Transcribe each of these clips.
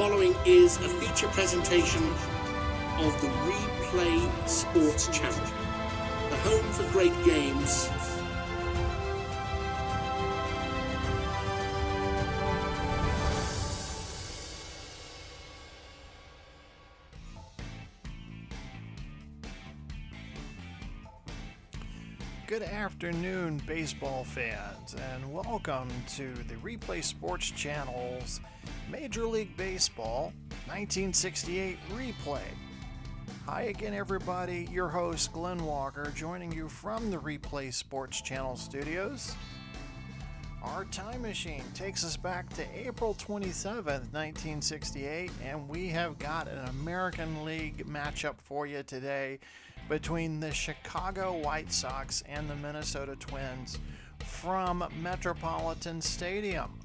following is a feature presentation of the Replay Sports Channel, the home for great games. Good afternoon, baseball fans, and welcome to the Replay Sports Channel's Major League Baseball 1968 replay. Hi again, everybody. Your host, Glenn Walker, joining you from the Replay Sports Channel studios. Our time machine takes us back to April 27th, 1968, and we have got an American League matchup for you today between the Chicago White Sox and the Minnesota Twins from Metropolitan Stadium.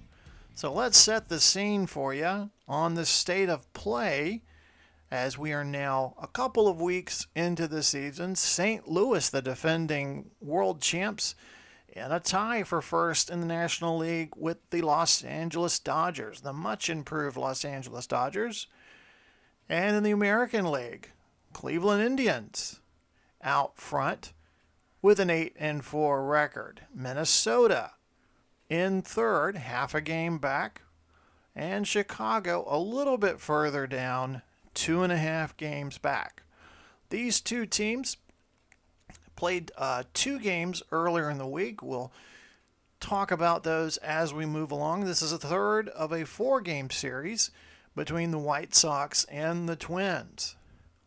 So let's set the scene for you on the state of play as we are now a couple of weeks into the season. St. Louis, the defending world champs, in a tie for first in the National League with the Los Angeles Dodgers, the much improved Los Angeles Dodgers. And in the American League, Cleveland Indians out front with an 8-4 record. Minnesota in third, half a game back, and Chicago a little bit further down, 2.5 games back. These two teams played 2 games earlier in the week. We'll talk about those as we move along. This is a third of a 4-game series between the White Sox and the Twins.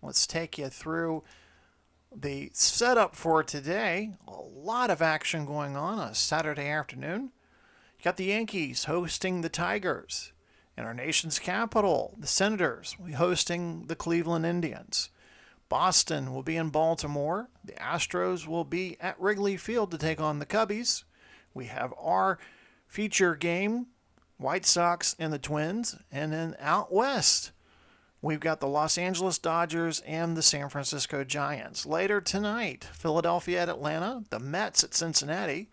Let's take you through the setup for today. A lot of action going on a Saturday afternoon. You got the Yankees hosting the Tigers. In our nation's capital, the Senators will be hosting the Cleveland Indians. Boston will be in Baltimore. The Astros will be at Wrigley Field to take on the Cubbies. We have our feature game, White Sox and the Twins. And then out west, we've got the Los Angeles Dodgers and the San Francisco Giants. Later tonight, Philadelphia at Atlanta, the Mets at Cincinnati,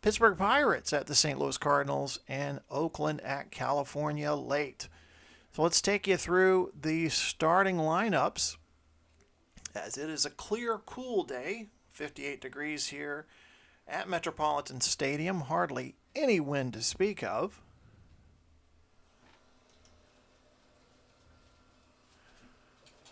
Pittsburgh Pirates at the St. Louis Cardinals, and Oakland at California late. So let's take you through the starting lineups, as it is a clear, cool day, 58 degrees here at Metropolitan Stadium, hardly any wind to speak of.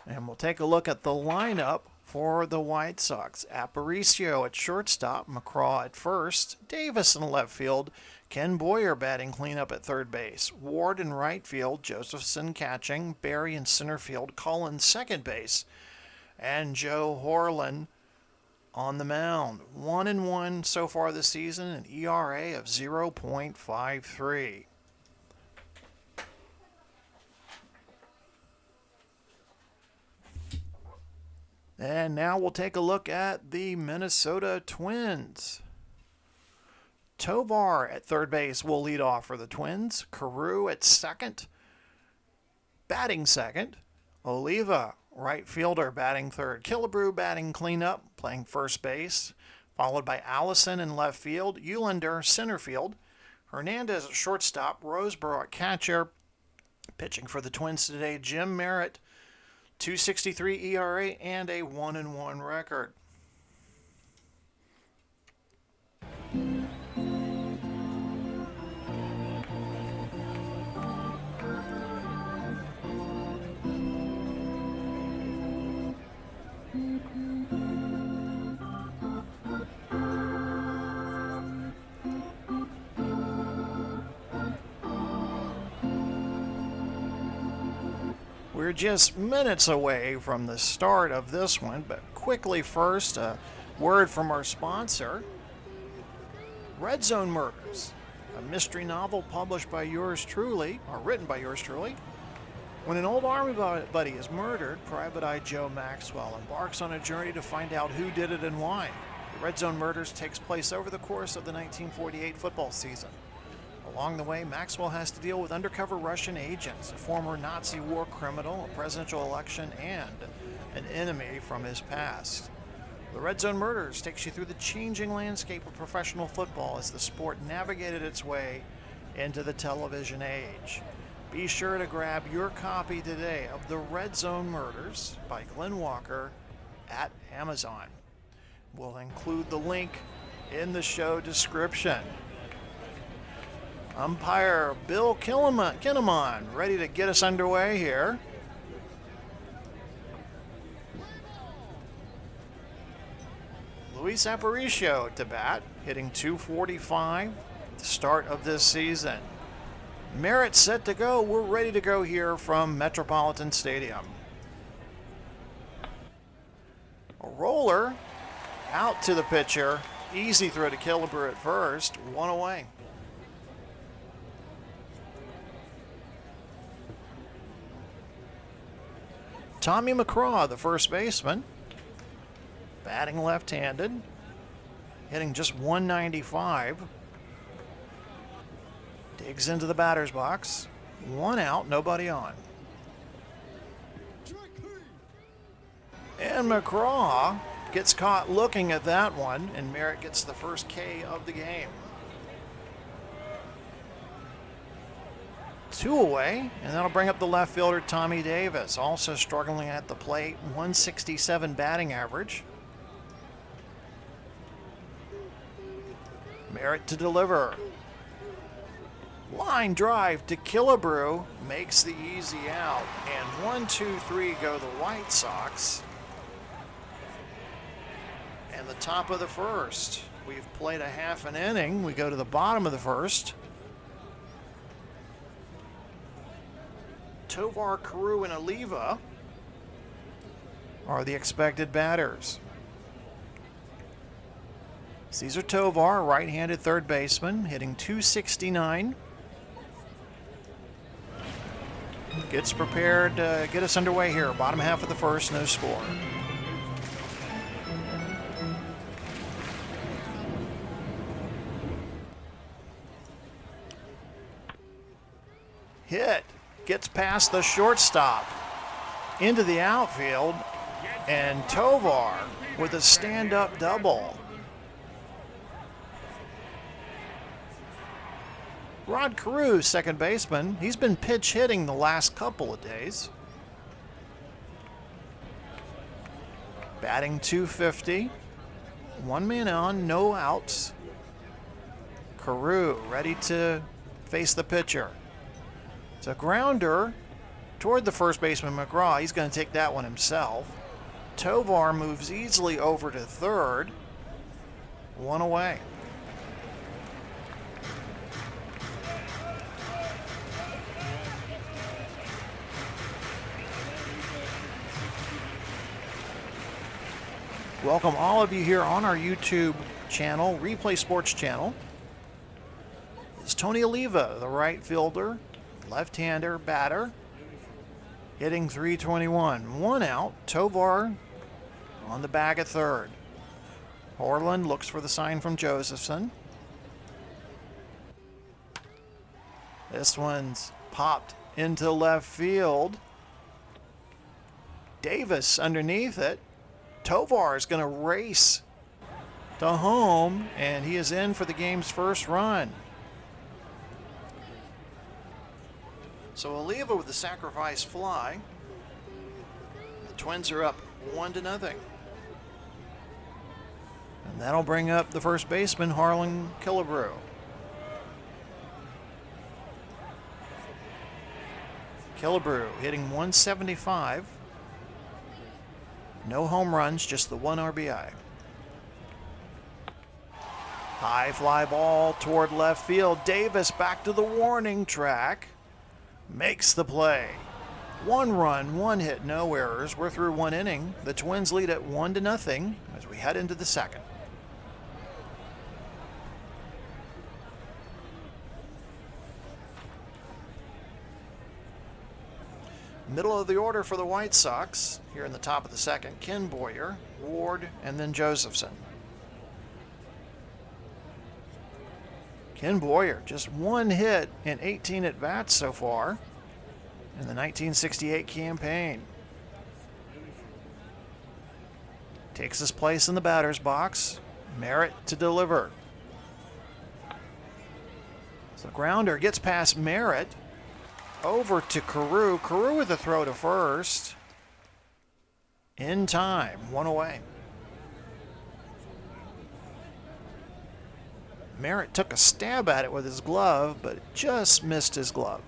And we'll take a look at the lineup for the White Sox. Aparicio at shortstop, McCraw at first, Davis in left field, Ken Boyer batting cleanup at third base, Ward in right field, Josephson catching, Barry in center field, Cullen second base, and Joe Horlin on the mound. 1-1 so far this season, an ERA of 0.53. And now we'll take a look at the Minnesota Twins. Tovar at third base will lead off for the Twins. Carew at second. Batting second. Oliva, right fielder, batting third. Killebrew batting cleanup, playing first base. Followed by Allison in left field. Eulander center field. Hernandez at shortstop. Roseboro at catcher. Pitching for the Twins today, Jim Merritt. 2.63 ERA and a 1-1 record. We're just minutes away from the start of this one, but quickly first, a word from our sponsor. Red Zone Murders, a mystery novel published by yours truly, or written by yours truly. When an old Army buddy is murdered, Private Eye Joe Maxwell embarks on a journey to find out who did it and why. The Red Zone Murders takes place over the course of the 1948 football season. Along the way, Maxwell has to deal with undercover Russian agents, a former Nazi war criminal, a presidential election, and an enemy from his past. The Red Zone Murders takes you through the changing landscape of professional football as the sport navigated its way into the television age. Be sure to grab your copy today of The Red Zone Murders by Glenn Walker at Amazon. We'll include the link in the show description. Umpire Bill Kinnaman ready to get us underway here. Luis Aparicio to bat, hitting .245 at the start of this season. Merritt set to go. We're ready to go here from Metropolitan Stadium. A roller out to the pitcher. Easy throw to Killebrew at first. One away. Tommy McCraw, the first baseman, batting left-handed, hitting just .195. Digs into the batter's box. One out, nobody on. And McCraw gets caught looking at that one, and Merritt gets the first K of the game. 2 away, and that'll bring up the left fielder Tommy Davis, also struggling at the plate, .167 batting average. Merritt to deliver. Line drive to Killebrew, makes the easy out, and 1, 2, 3 go the White Sox. And the top of the first. We've played a half an inning. We go to the bottom of the first. Tovar, Carew, and Oliva are the expected batters. Cesar Tovar, right-handed third baseman, hitting .269. Gets prepared to get us underway here. Bottom half of the first, no score. Hit. Gets past the shortstop into the outfield, and Tovar with a stand-up double. Rod Carew, second baseman, he's been pitch hitting the last couple of days. Batting .250, 1 man on, no outs. Carew ready to face the pitcher. It's a grounder toward the first baseman, McGraw. He's going to take that one himself. Tovar moves easily over to third. 1 away. Welcome all of you here on our YouTube channel, Replay Sports channel. It's Tony Oliva, the right fielder, left-hander batter, hitting .321. 1 out. Tovar on the bag at third. Horland looks for the sign from Josephson. This one's popped into left field. Davis underneath it. Tovar is going to race to home, and he is in for the game's first run. So Oliva with the sacrifice fly. The Twins are up 1-0. And that'll bring up the first baseman, Harlan Killebrew. Killebrew hitting .175. No home runs, just the 1 RBI. High fly ball toward left field. Davis back to the warning track. Makes the play. 1 run, 1 hit, no errors. We're through 1 inning. The Twins lead at 1-0 as we head into the second. Middle of the order for the White Sox, here in the top of the second, Ken Boyer, Ward, and then Josephson. Ken Boyer, just 1 hit in 18 at-bats so far in the 1968 campaign. Takes his place in the batter's box. Merritt to deliver. So grounder gets past Merritt. over to Carew. Carew with a throw to first. In time, one away. Merritt took a stab at it with his glove, but just missed his glove.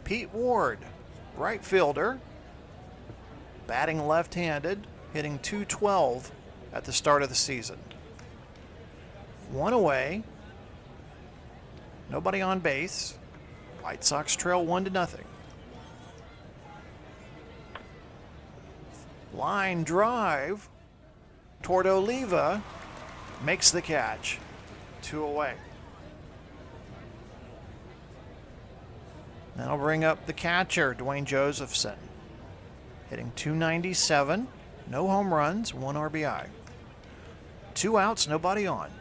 Pete Ward, right fielder, batting left-handed, hitting .212 at the start of the season. One away. Nobody on base. White Sox trail 1-0. Line drive toward Oliva. Makes the catch. 2 away. That'll bring up the catcher, Dwayne Josephson. Hitting .297. No home runs, 1 RBI. 2 outs, nobody on.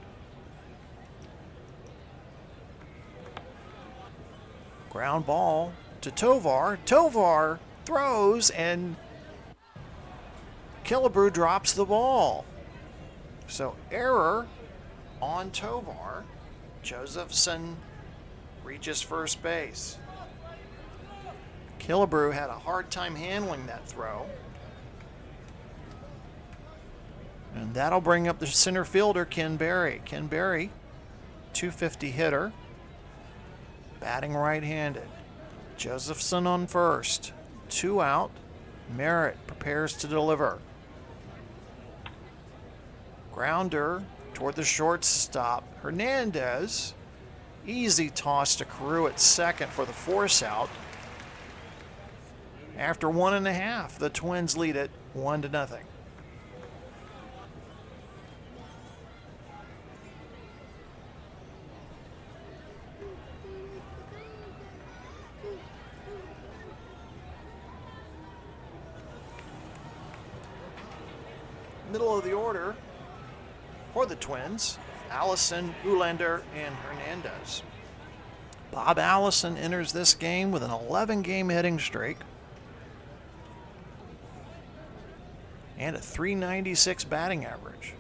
Ground ball to Tovar. Tovar throws and Killebrew drops the ball. So error on Tovar. Josephson reaches first base. Killebrew had a hard time handling that throw. And that'll bring up the center fielder, Ken Berry. Ken Berry, .250 hitter, batting right-handed. Josephson on first. 2 out. Merritt prepares to deliver. Grounder toward the shortstop. Hernandez. Easy toss to Carew at second for the force out. After 1.5, the Twins lead it 1-0. Middle of the order for the Twins, Allison, Uhlaender, and Hernandez. Bob Allison enters this game with an 11-game hitting streak and a .396 batting average.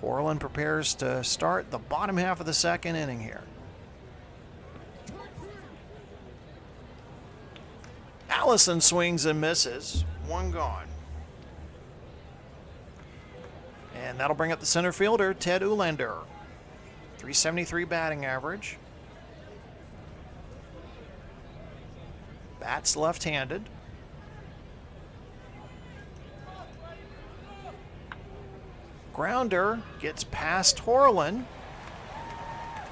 Horland prepares to start the bottom half of the second inning here. Allison swings and misses. 1 gone. And that'll bring up the center fielder, Ted Uhlaender. .373 batting average. Bats left-handed. Grounder gets past Horland.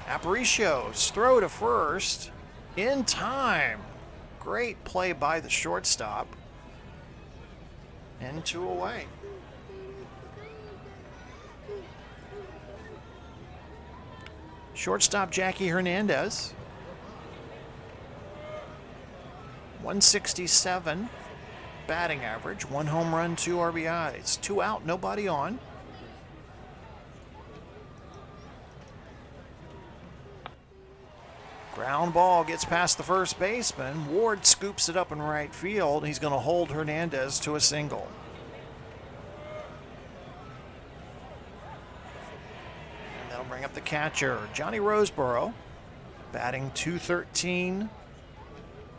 Aparicio's throw to first in time. Great play by the shortstop. And 2 away. Shortstop Jackie Hernandez. .167 batting average. 1 home run, 2 RBIs. 2 out, nobody on. Ground ball gets past the first baseman. Ward scoops it up in right field. He's going to hold Hernandez to a single. And that'll bring up the catcher, Johnny Roseboro, batting .213,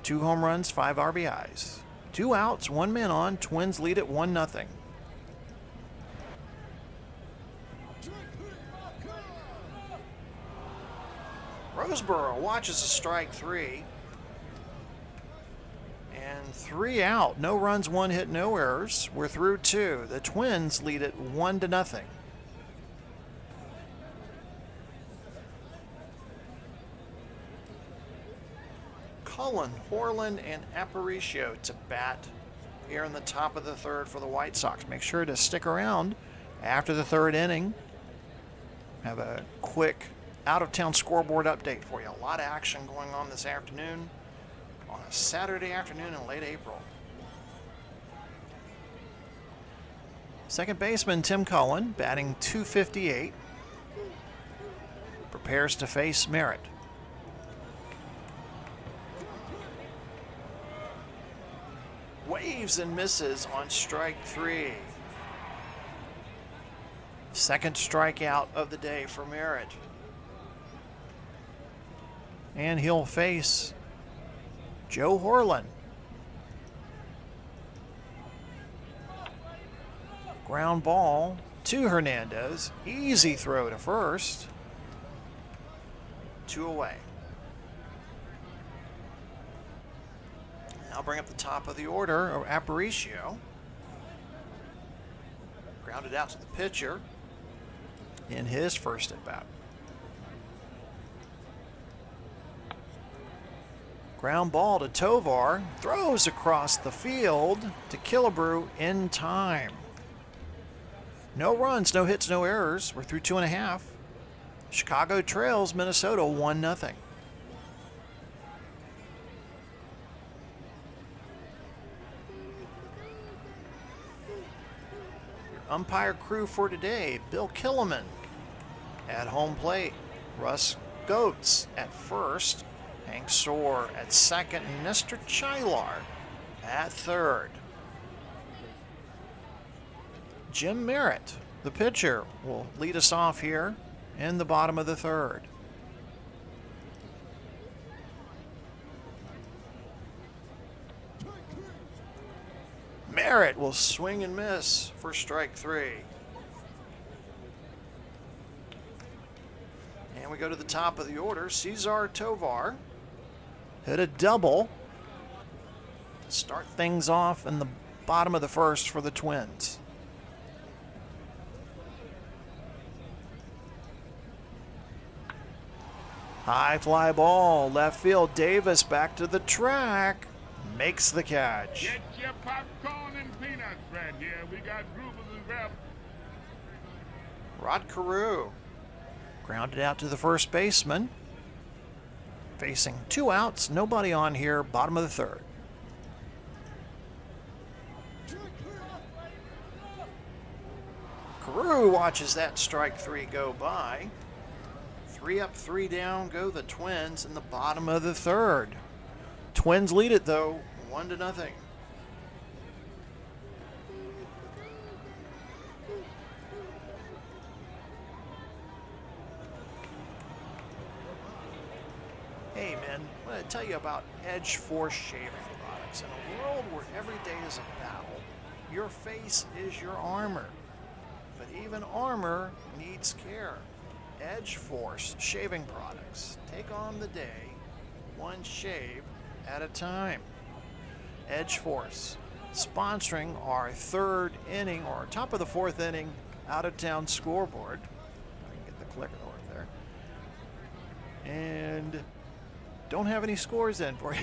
2 home runs, 5 RBIs. 2 outs, 1 man on. Twins lead at 1-0. Roseboro watches a strike 3. And 3 out. No runs, 1 hit, no errors. We're through 2. The Twins lead it 1-0. Cullen, Horland, and Aparicio to bat here in the top of the third for the White Sox. Make sure to stick around after the third inning. Have a quick out-of-town scoreboard update for you. A lot of action going on this afternoon on a Saturday afternoon in late April. Second baseman Tim Cullen, batting .258, prepares to face Merritt. Waves and misses on strike 3. Second strikeout of the day for Merritt. And he'll face Joe Horlin. Ground ball to Hernandez. Easy throw to first. 2 away. Now bring up the top of the order, Aparicio. Grounded out to the pitcher in his first at bat. Ground ball to Tovar. Throws across the field to Killebrew in time. No runs, no hits, no errors. We're through 2.5. Chicago trails Minnesota 1-0. Your umpire crew for today: Bill Killiman at home plate, Russ Goetz at first, Hank Soar at second, and Nestor Chilar at third. Jim Merritt, the pitcher, will lead us off here in the bottom of the third. Merritt will swing and miss for strike 3. And we go to the top of the order. Cesar Tovar hit a double to start things off in the bottom of the first for the Twins. High fly ball, left field. Davis back to the track, makes the catch. Get your popcorn and peanuts right here. We got groovers and grab. Rod Carew grounded out to the first baseman. Facing 2 outs, nobody on here, bottom of the third. Carew watches that strike 3 go by. 3 up, 3 down go the Twins in the bottom of the third. Twins lead it though, 1-0. Hey man, I want to tell you about Edge Force shaving products. In a world where every day is a battle, your face is your armor. But even armor needs care. Edge Force shaving products. Take on the day, one shave at a time. Edge Force, sponsoring our 3rd inning or top of the 4th inning out-of-town scoreboard. I can get the clicker to work there. And don't have any scores in for you.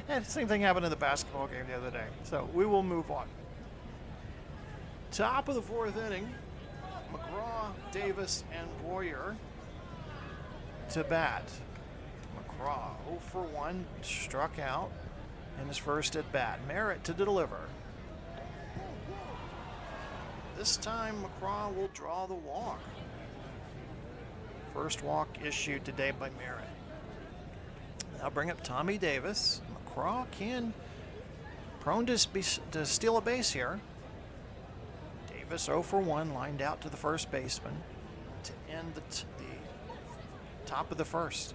And same thing happened in the basketball game the other day. So we will move on. Top of the 4th inning. McGraw, Davis, and Boyer to bat. McGraw 0 for 1, struck out in his first at bat. Merritt to deliver. This time McGraw will draw the walk. First walk issued today by Merritt. Now bring up Tommy Davis. McGraw prone to steal a base here. Davis 0 for 1, lined out to the first baseman to end the top of the first.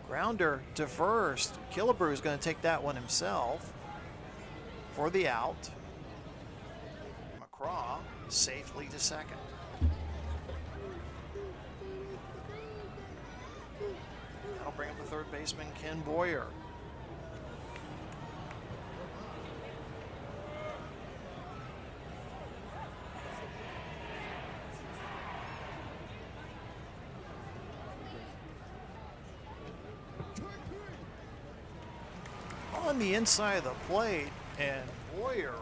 Grounder to first. Killebrew is going to take that one himself for the out. McGraw safely to second. That'll bring up the third baseman, Ken Boyer. On the inside of the plate, and Boyer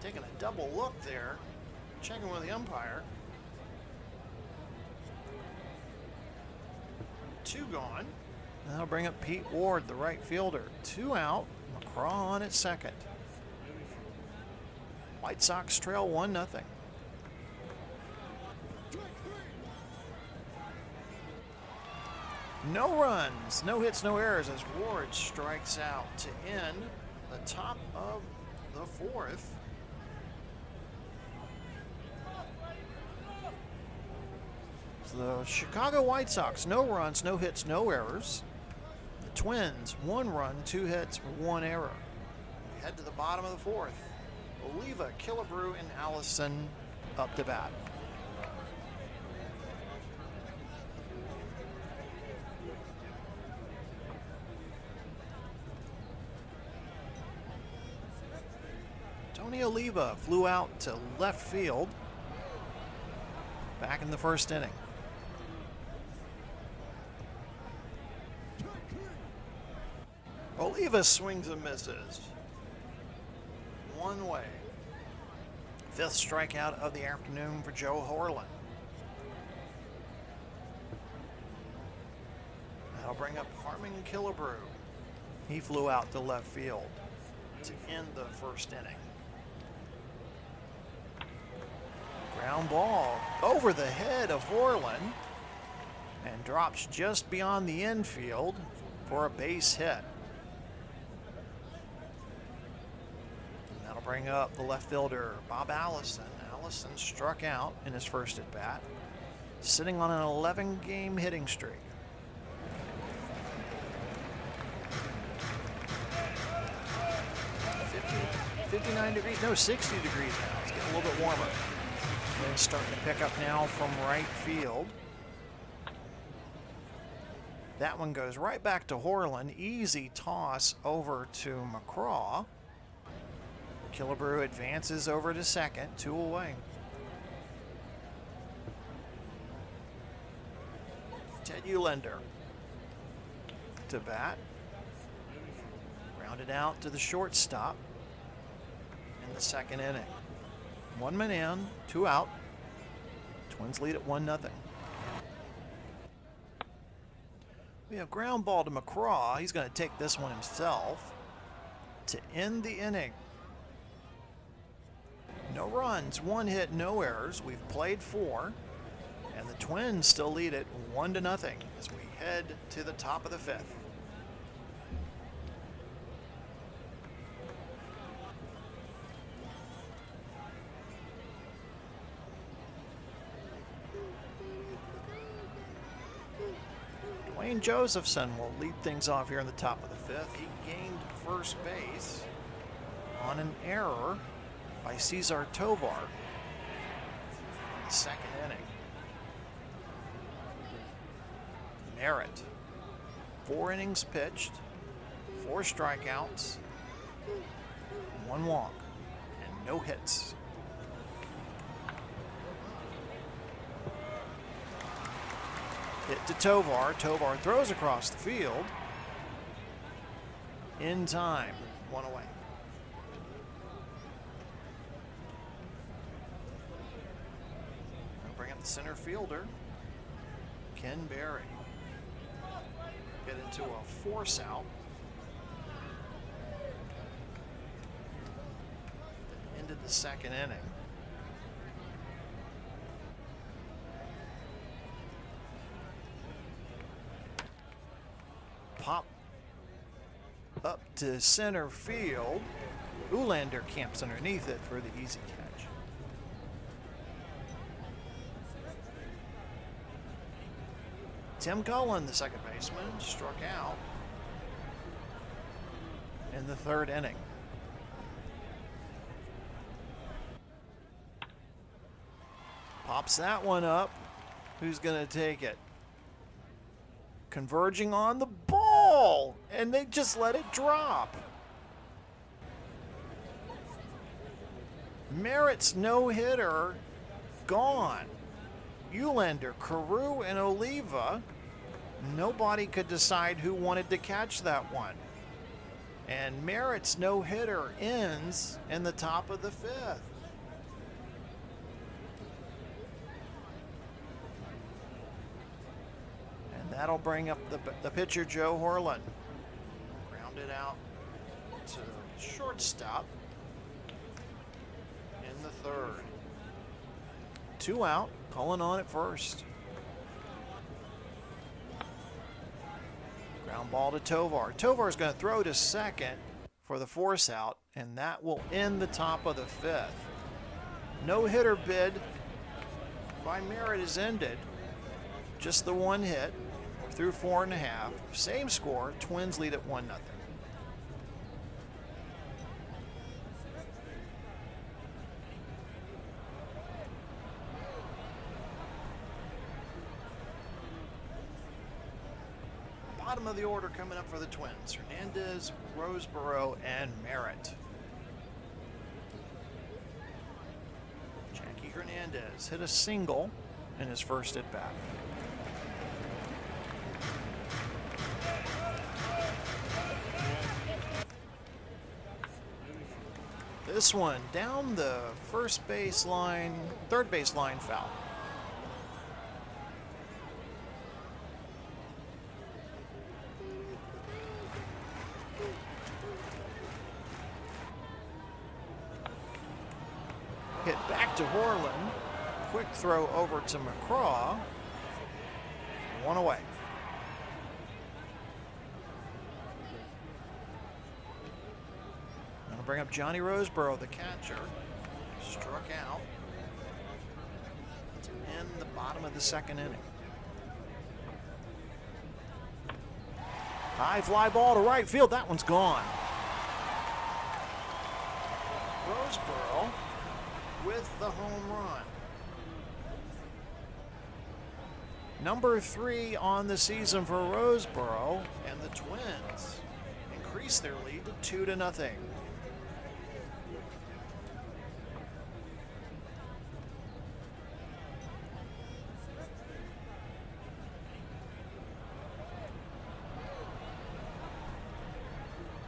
taking a double look there, checking with the umpire. 2 gone. Now bring up Pete Ward, the right fielder. 2 out. McGraw on at second. White Sox trail 1-0. No runs, no hits, no errors as Ward strikes out to end the top of the 4th. The Chicago White Sox, no runs, no hits, no errors. The Twins, 1 run, 2 hits, 1 error. We head to the bottom of the 4th. Oliva, Killebrew, and Allison up to bat. Tony Oliva flew out to left field back in the 1st inning. Oliva swings and misses. One way. 5th strikeout of the afternoon for Joe Horland. That'll bring up Harmon Killebrew. He flew out to left field to end the 1st inning. Ground ball over the head of Horland and drops just beyond the infield for a base hit. And that'll bring up the left fielder, Bob Allison. Allison struck out in his 1st at bat, sitting on an 11-game hitting streak. – 59 degrees, no, 60 degrees now. It's getting a little bit warmer. They're starting to pick up now from right field. That one goes right back to Horland. Easy toss over to McCraw. Killebrew advances over to 2nd, 2 away. Ted Uhlaender to bat. Grounded out to the shortstop in the 2nd inning. 1 man in, 2 out. Twins lead at 1-0. We have ground ball to McCraw. He's going to take this one himself to end the inning. No runs, 1 hit, no errors. We've played 4, and the Twins still lead it 1-0 as we head to the top of the 5th. Dwayne Josephson will lead things off here in the top of the 5th. He gained first base on an error by Cesar Tovar in the 2nd inning. Merritt, 4 innings pitched, 4 strikeouts, 1 walk, and no hits. Hit to Tovar. Tovar throws across the field. In time. 1 away. I'll bring up the center fielder, Ken Berry. Get into a force out. Ended the 2nd inning. Pop up to center field. Uhlaender camps underneath it for the easy catch. Tim Cullen, the 2nd baseman, struck out in the 3rd inning. Pops that one up. Who's going to take it? Converging on the ball, and they just let it drop. Merritt's no-hitter gone. Uhlaender, Carew, and Oliva. Nobody could decide who wanted to catch that one. And Merritt's no-hitter ends in the top of the 5th. That'll bring up the pitcher, Joe Horland. Grounded out to shortstop in the 3rd. 2 out, Cullen on at 1st. Ground ball to Tovar. Tovar's going to throw to 2nd for the force out, and that will end the top of the 5th. No hitter bid by Merritt is ended. just the one hit. We're through 4.5. Same score. Twins lead at 1-0. Bottom of the order coming up for the Twins. Hernandez, Roseboro, and Merritt. Jackie Hernandez hit a single in his first at bat. This one down the third baseline foul. Hit back to Horland. Quick throw over to McCraw. One away. Gonna bring up Johnny Roseboro, the catcher. Struck out to end the bottom of the second inning. High fly ball to right field. That one's gone. Roseboro with the home run. Number 3 on the season for Roseboro, and the Twins increase their lead to 2-0.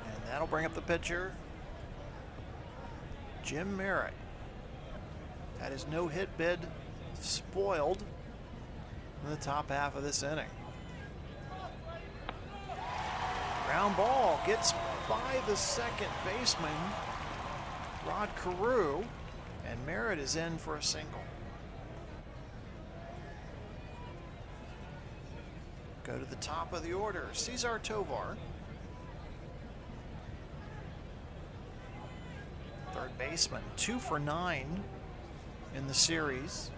And that'll bring up the pitcher, Jim Merritt. Had his no-hit bid spoiled in the top half of this inning. Ground ball gets by the second baseman, Rod Carew, and Merritt is in for a single. Go to the top of the order, Cesar Tovar. Third baseman, 2 for 9 in the series.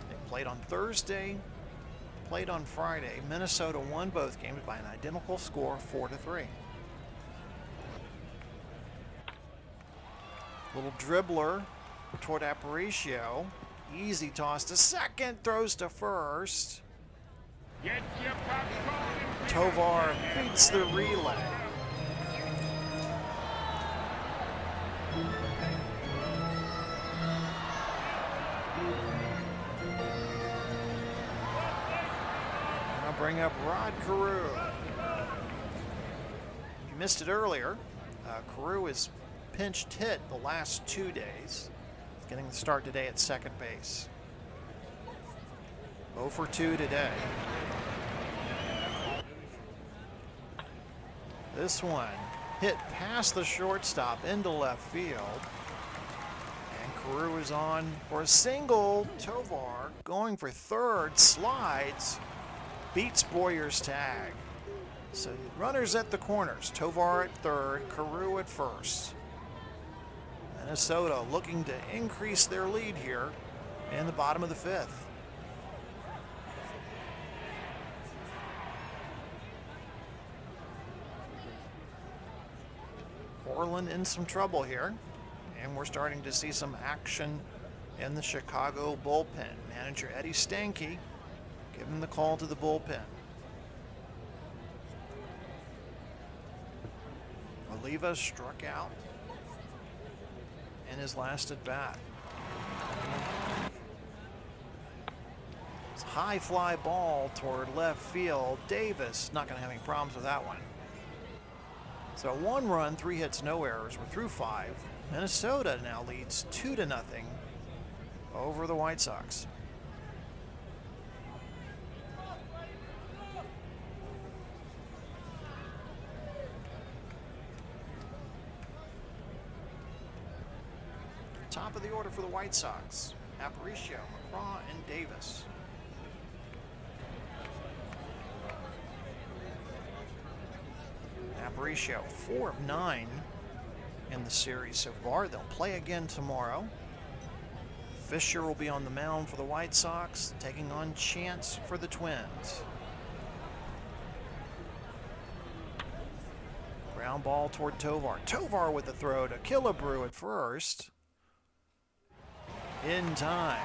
They played on Thursday, played on Friday. Minnesota won both games by an identical score, 4-3. Little dribbler toward Aparicio. Easy toss to second, throws to first. Get your popcorn and Tovar beats the relay. Bring up Rod Carew. You missed it earlier. Carew is pinched hit the last 2 days. He's getting the start today at second base. 0 for 2 today. This one hit past the shortstop into left field. And Carew is on for a single. Tovar going for third, slides. Beats Boyer's tag. So runners at the corners. Tovar at third, Carew at first. Minnesota looking to increase their lead here in the bottom of the 5th. Horland in some trouble here, and we're starting to see some action in the Chicago bullpen. Manager Eddie Stanky give him the call to the bullpen. Oliva struck out in his last at bat. It's a high fly ball toward left field. Davis not going to have any problems with that one. So 1 run, 3 hits, no errors. We're through 5. Minnesota now leads 2-0 over the White Sox. Top of the order for the White Sox, Aparicio, McCraw, and Davis. Aparicio, 4 of 9 in the series so far. They'll play again tomorrow. Fisher will be on the mound for the White Sox, taking on Chance for the Twins. Ground ball toward Tovar. Tovar with the throw to Killebrew at first. In time.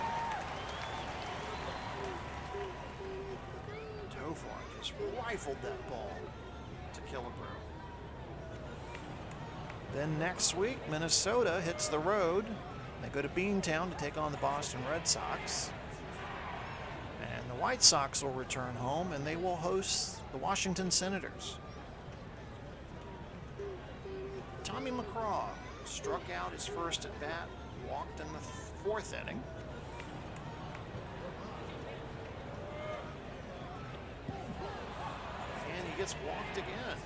Tovar just rifled that ball to Killebrew. Then next week, Minnesota hits the road. They go to Beantown to take on the Boston Red Sox. And the White Sox will return home, and they will host the Washington Senators. Tommy McCraw struck out his first at bat, walked in the 4th inning. And he gets walked again.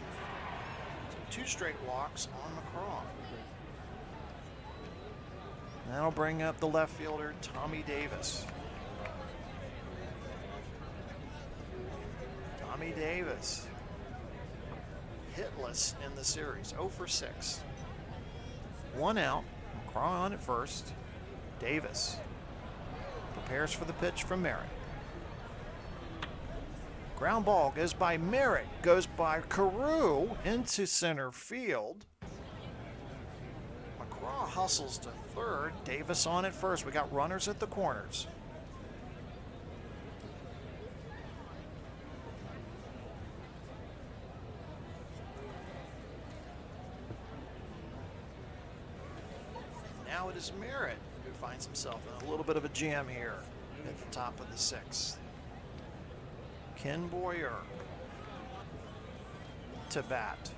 So 2 straight walks on McCraw. That'll bring up the left fielder, Tommy Davis. Tommy Davis, hitless in the series, 0 for 6. 1 out, McCraw on at first. Davis prepares for the pitch from Merritt. Ground ball goes by Merritt, goes by Carew into center field. McCraw hustles to third, Davis on at first. We got runners at the corners. Now it is Merritt who finds himself in a little bit of a jam here at the top of the 6th. Ken Boyer to bat.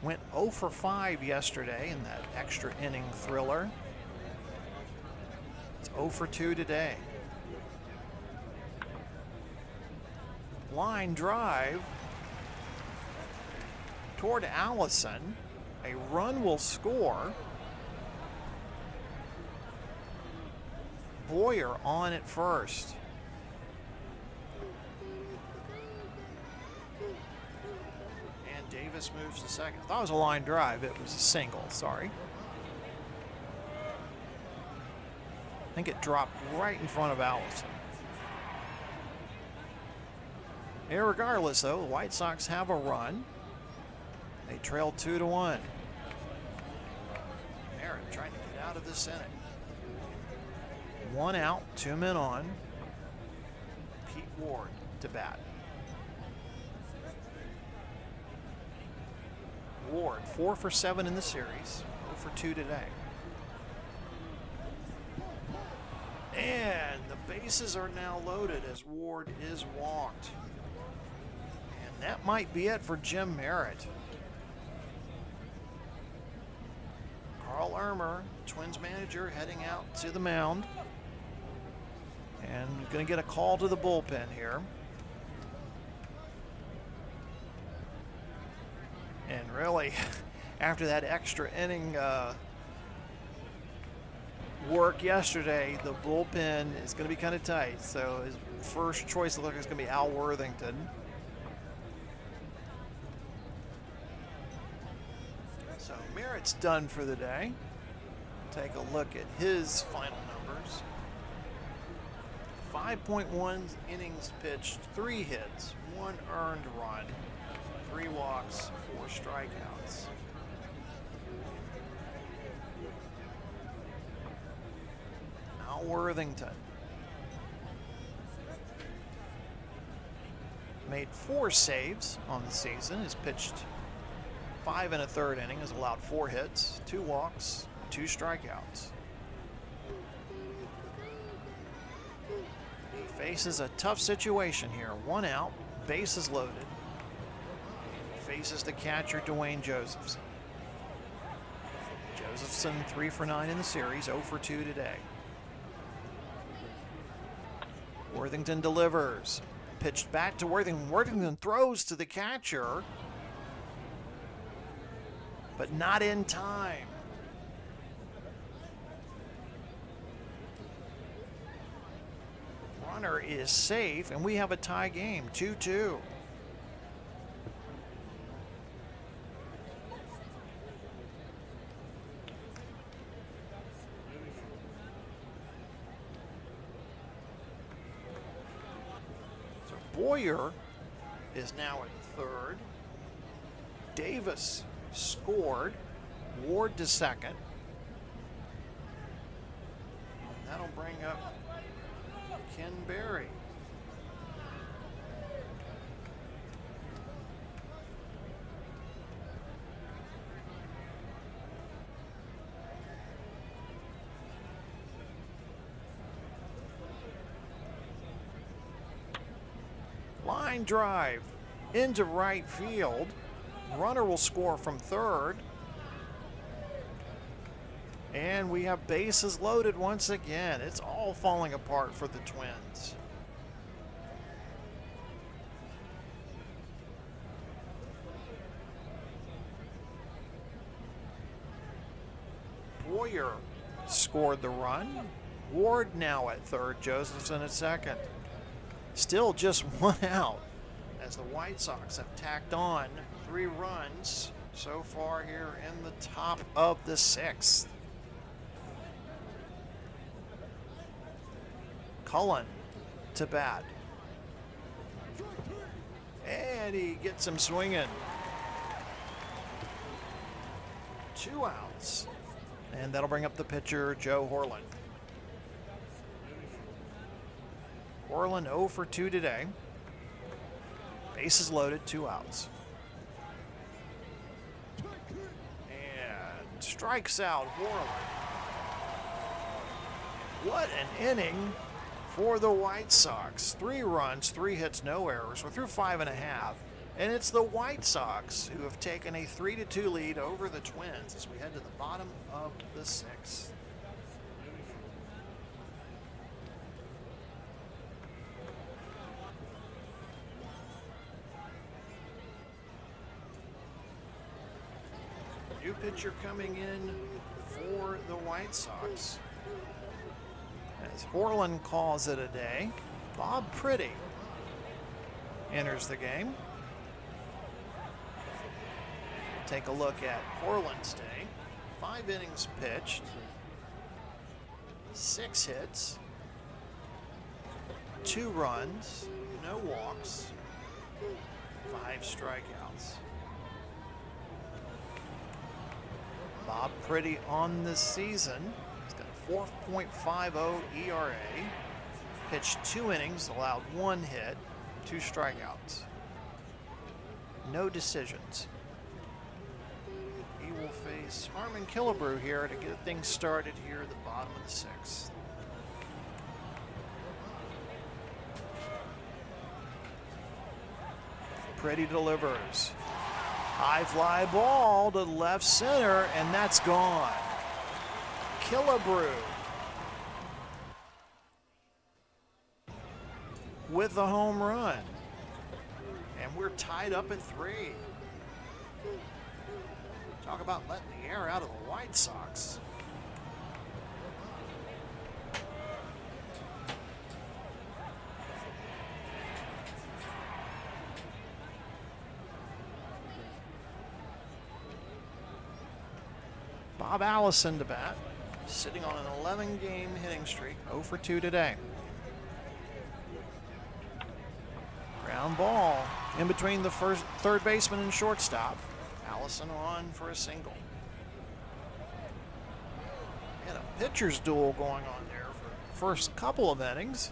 Went 0 for 5 yesterday in that extra inning thriller. It's 0 for 2 today. Line drive toward Allison. A run will score. Boyer on at first. And Davis moves to second. I thought it was a line drive. It was a single, sorry. I think it dropped right in front of Allison. Irregardless, though, the White Sox have a run. They trail 2-1. Merritt trying to get out of this inning. 1 out, 2 men on. Pete Ward to bat. Ward, 4 for 7 in the series, 0 for 2 today. And the bases are now loaded as Ward is walked. And that might be it for Jim Merritt. Carl Ermer, Twins manager, heading out to the mound. And going to get a call to the bullpen here. And really, after that extra inning work yesterday, the bullpen is going to be kind of tight. So his first choice looks like it's going to be Al Worthington. So Merritt's done for the day. Take a look at his final numbers. 5.1 innings pitched, 3 hits, 1 earned run, 3 walks, 4 strikeouts. Al Worthington made 4 saves on the season. Has pitched 5 1/3 inning, has allowed 4 hits, 2 walks, 2 strikeouts. He faces a tough situation here. 1 out, bases loaded. Faces the catcher, Dwayne Josephson. Josephson 3 for 9 in the series, 0 for 2 today. Worthington delivers. Pitched back to Worthington. Worthington throws to the catcher, but not in time. Runner is safe, and we have a tie game, 2-2. Boyer is now at third. Davis scored. Ward to second. That'll bring up Ken Berry. Line drive into right field. Runner will score from third. And we have bases loaded once again. It's all falling apart for the Twins. Boyer scored the run. Ward now at third. Josephson at second. Still just one out as the White Sox have tacked on 3 runs so far here in the top of the 6th. Cullen to bat. And he gets him swinging. 2 outs. And that'll bring up the pitcher, Joe Horland. Horland 0 for 2 today. Bases loaded, 2 outs. And strikes out Horland. What an inning for the White Sox. 3 runs, 3 hits, no errors. We're through 5.5. And it's the White Sox who have taken a 3-2 lead over the Twins as we head to the bottom of the 6th. New pitcher coming in for the White Sox. As Horland calls it a day, Bob Pretty enters the game. Take a look at Horland's day. 5 innings pitched, 6 hits, 2 runs, no walks, 5 strikeouts. Bob Pretty on the season. He's got a 4.50 ERA. Pitched 2 innings, allowed 1 hit, 2 strikeouts. No decisions. He will face Harmon Killebrew here to get things started here at the bottom of the 6th. Pretty delivers. High fly ball to left center, and that's gone. Killebrew with the home run. And we're tied up at 3. Talk about letting the air out of the White Sox. Bob Allison to bat, sitting on an 11-game hitting streak, 0 for 2 today. Ground ball in between the third baseman and shortstop. Allison on for a single. We had a pitcher's duel going on there for the first couple of innings,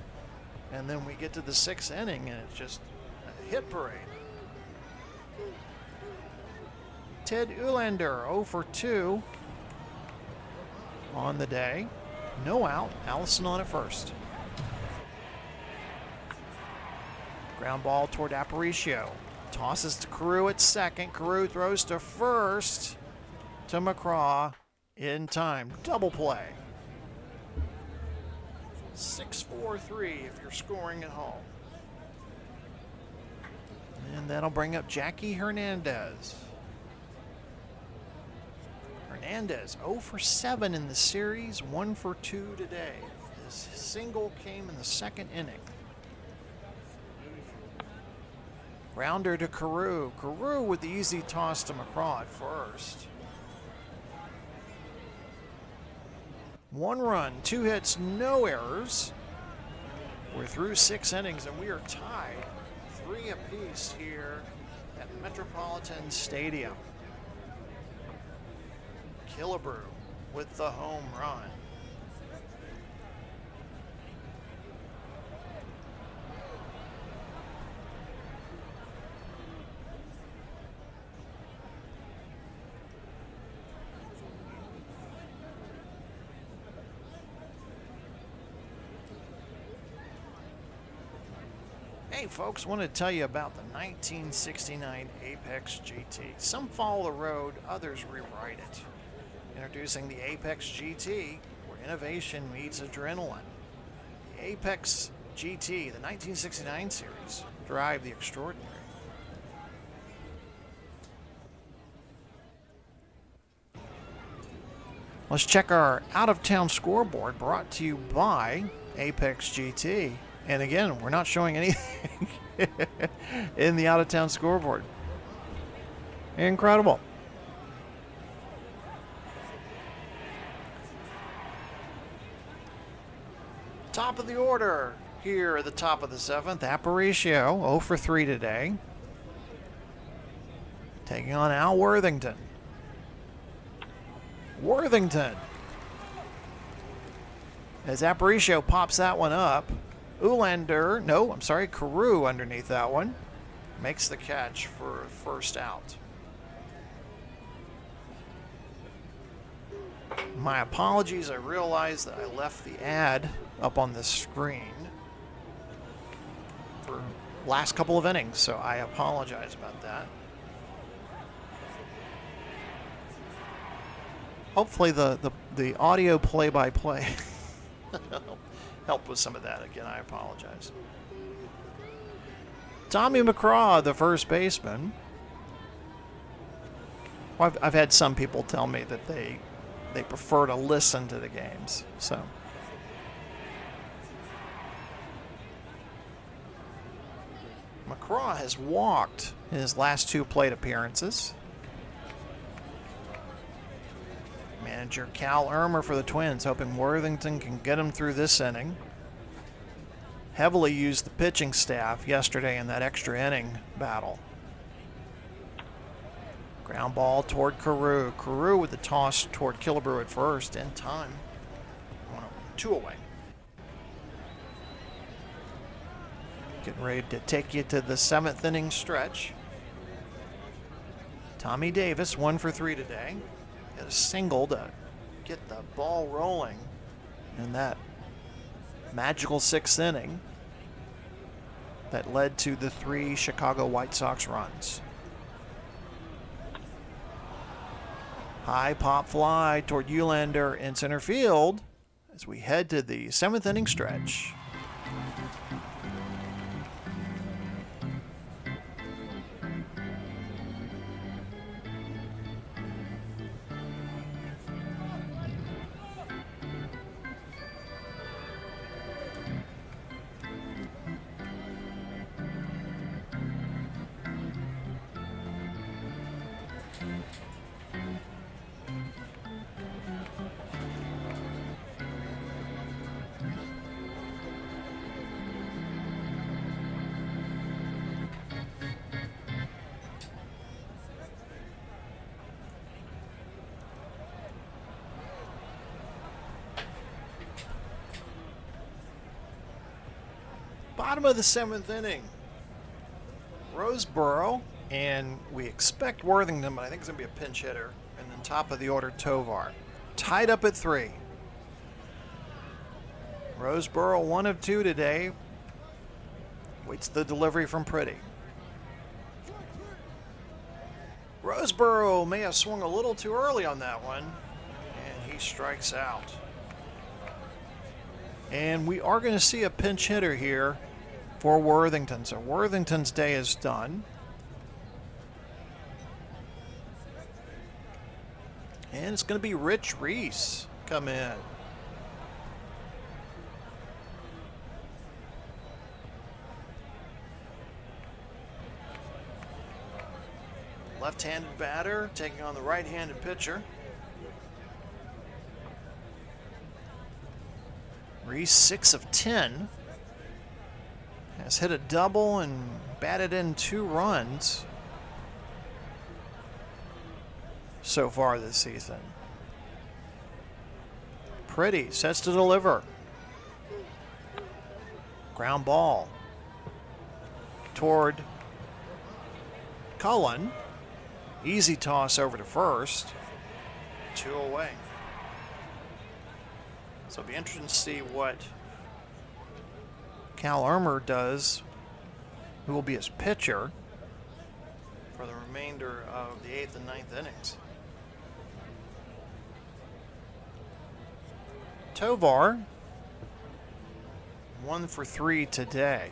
and then we get to the 6th inning and it's just a hit parade. Ted Uhlaender 0 for 2 on the day. No out. Allison on at first. Ground ball toward Aparicio. Tosses to Carew at second. Carew throws to first to McCraw in time. Double play. 6-4-3 if you're scoring at home. And that'll bring up Jackie Hernandez. Hernandez 0 for 7 in the series, 1 for 2 today. His single came in the 2nd inning. Grounder to Carew. Carew with the easy toss to McCraw at first. 1 run, 2 hits, no errors. We're through 6 innings and we are tied 3 apiece here at Metropolitan Stadium. Killebrew with the home run. Hey folks, want to tell you about the 1969 Apex GT. Some follow the road, others rewrite it. Introducing the Apex GT, where innovation meets adrenaline. The Apex GT, the 1969 series, drive the extraordinary. Let's check our out-of-town scoreboard, brought to you by Apex GT. And again, we're not showing anything in the out-of-town scoreboard. Incredible. Top of the order here at the top of the 7th. Aparicio, 0 for 3 today. Taking on Al Worthington. Worthington. As Aparicio pops that one up. Carew underneath that one. Makes the catch for first out. My apologies, I realized that I left the ad up on the screen for last couple of innings, so I apologize about that. Hopefully the audio play-by-play help with some of that. Again, I apologize. Tommy McCraw, the first baseman. Well, I've had some people tell me that they prefer to listen to the games. So McCraw has walked in his last 2 plate appearances. Manager Cal Irmer for the Twins, hoping Worthington can get him through this inning. Heavily used the pitching staff yesterday in that extra inning battle. Ground ball toward Carew. Carew with the toss toward Killebrew at first. In time. 2 away. Getting ready to take you to the 7th inning stretch. Tommy Davis, 1 for 3 today. Hit a single to get the ball rolling in that magical 6th inning that led to the 3 Chicago White Sox runs. High pop fly toward Eulander in center field as we head to the 7th inning stretch. Bottom of the 7th inning. Roseboro, and we expect Worthington, but I think it's going to be a pinch hitter. And then top of the order, Tovar. Tied up at 3. Roseboro 1 of 2 today. Waits the delivery from Pretty. Roseboro may have swung a little too early on that one, and he strikes out. And we are going to see a pinch hitter here for Worthington. So Worthington's day is done. And it's going to be Rich Reese come in. Left-handed batter taking on the right-handed pitcher. Reese 6 of 10. Has hit a double and batted in 2 runs so far this season. Pretty sets to deliver. Ground ball toward Cullen. Easy toss over to first. 2 away. So it'll be interesting to see what Cal Irmer does, who will be his pitcher for the remainder of the 8th and 9th innings. Tovar, 1 for 3 today.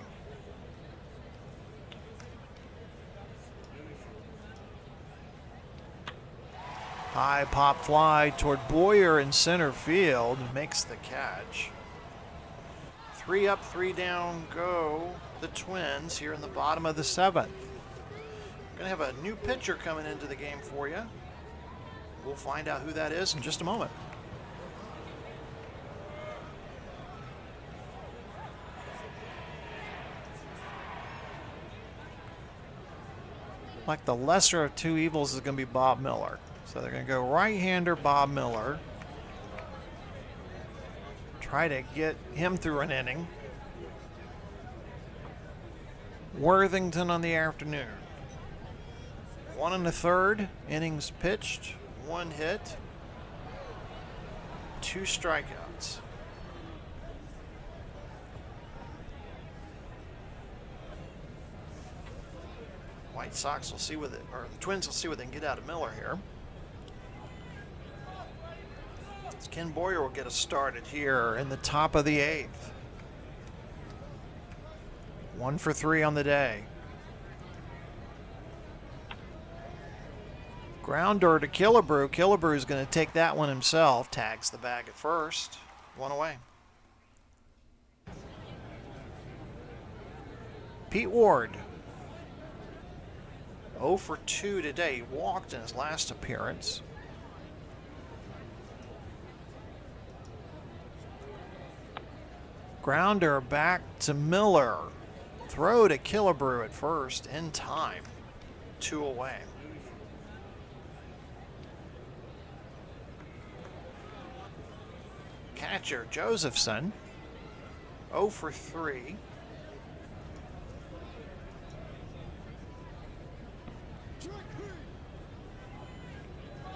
High pop fly toward Boyer in center field, makes the catch. 3 up, 3 down go the Twins here in the bottom of the 7th. We're going to have a new pitcher coming into the game for you. We'll find out who that is in just a moment. Like the lesser of 2 evils is going to be Bob Miller. So they're going to go right-hander Bob Miller. Try to get him through an inning. Worthington on the afternoon. 1 1/3 innings pitched, 1 hit, 2 strikeouts. White Sox will see what it, or the Twins will see what they can get out of Miller here. Ken Boyer will get us started here in the top of the 8th. 1 for 3 on the day. Grounder to Killebrew. Killebrew is going to take that one himself. Tags the bag at first. 1 away. Pete Ward. 0 for 2 today. He walked in his last appearance. Grounder back to Miller. Throw to Killebrew at first in time. 2 away. Catcher Josephson. 0 for 3.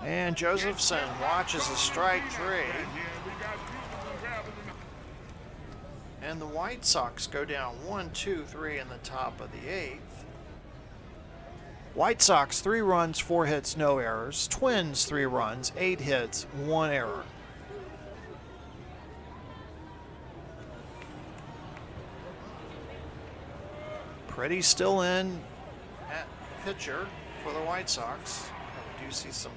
And Josephson watches a strike 3. And the White Sox go down 1, 2, 3 in the top of the 8th. White Sox 3 runs, 4 hits, no errors. Twins 3 runs, 8 hits, 1 error. Pretty still in at pitcher for the White Sox. We do see some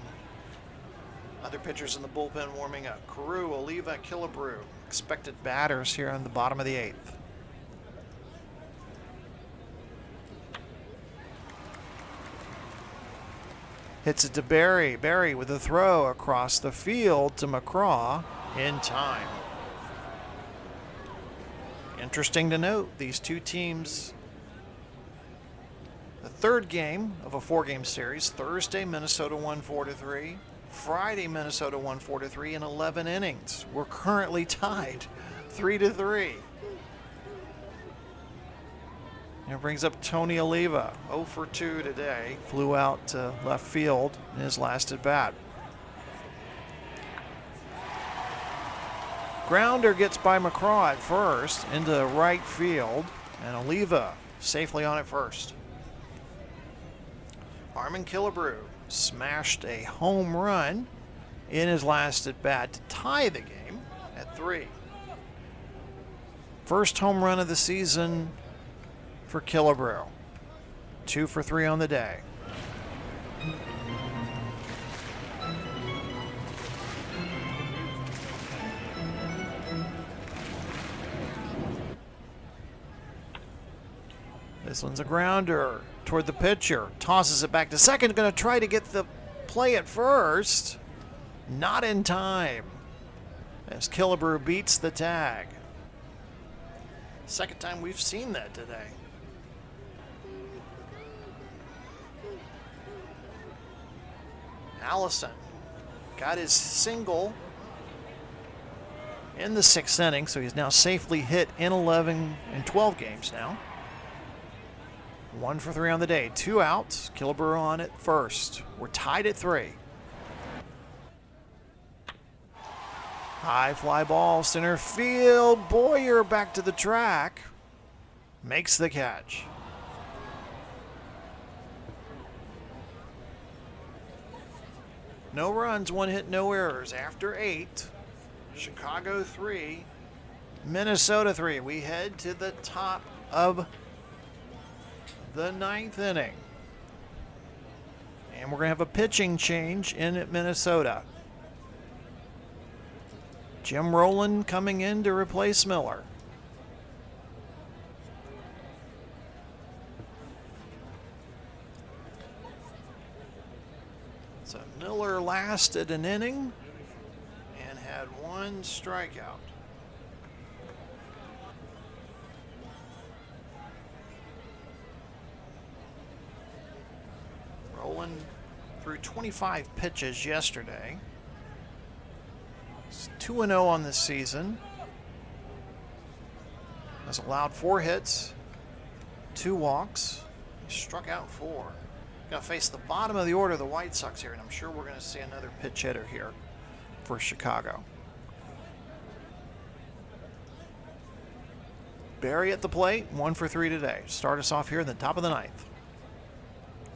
other pitchers in the bullpen warming up. Carew, Oliva, Killebrew. Expected batters here on the bottom of the 8th. Hits it to Barry. Barry with a throw across the field to McCraw in time. Interesting to note, these two teams, the 3rd game of a 4-game series. Thursday, Minnesota won 4-3. Friday, Minnesota won 4-3 in 11 innings. We're currently tied 3-3. And it brings up Tony Oliva, 0 for 2 today. Flew out to left field in his last at bat. Grounder gets by McCraw at first into right field, and Oliva safely on at first. Harmon Killebrew smashed a home run in his last at bat to tie the game at 3. First home run of the season for Killebrew. 2 for 3 on the day. This one's a grounder toward the pitcher. Tosses it back to second. Going to try to get the play at first. Not in time. As Killebrew beats the tag. Second time we've seen that today. Allison got his single in the 6th inning, so he's now safely hit in 12 games now. 1 for 3 on the day. 2 outs. Killebrew on at first. We're tied at 3. High fly ball, center field. Boyer back to the track. Makes the catch. No runs, 1 hit, no errors. After 8, Chicago 3, Minnesota 3. We head to the top of the 9th inning. And we're going to have a pitching change in Minnesota. Jim Rowland coming in to replace Miller. So Miller lasted an inning and had 1 strikeout. Rowland threw 25 pitches yesterday. He's 2-0 on this season. Has allowed 4 hits, 2 walks. He struck out 4. Going to face the bottom of the order, the White Sox here, and I'm sure we're going to see another pitch hitter here for Chicago. Barry at the plate, 1 for 3 today. Start us off here in the top of the 9th.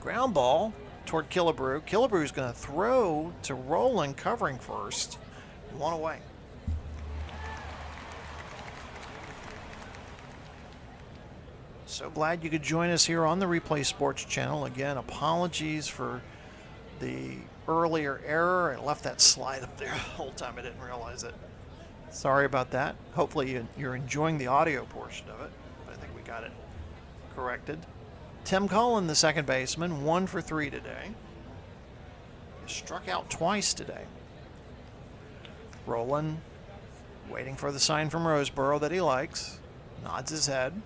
Ground ball toward Killebrew. Killebrew's going to throw to Rowland, covering first. 1 away. So glad you could join us here on the Replay Sports channel. Again, apologies for the earlier error. I left that slide up there the whole time. I didn't realize it. Sorry about that. Hopefully you're enjoying the audio portion of it. I think we got it corrected. Tim Cullen, the second baseman, 1 for 3 today. He struck out twice today. Rowland waiting for the sign from Roseboro that he likes. Nods his head.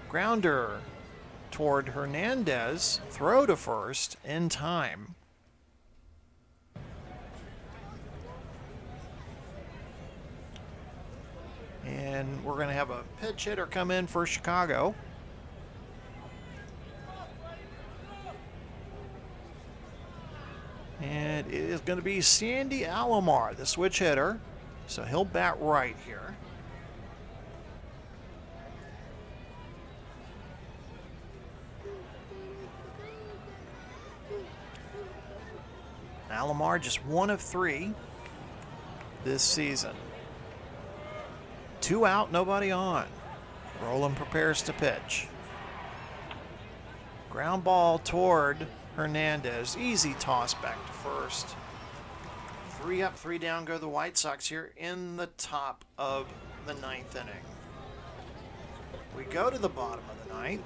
Grounder toward Hernandez. Throw to first in time. And we're going to have a pitch hitter come in for Chicago. And it is going to be Sandy Alomar, the switch hitter. So he'll bat right here. Alomar just 1 of 3 this season. 2 out, nobody on. Rowland prepares to pitch. Ground ball toward Hernandez. Easy toss back to first. 3 up, 3 down go the White Sox here in the top of the 9th inning. We go to the bottom of the 9th.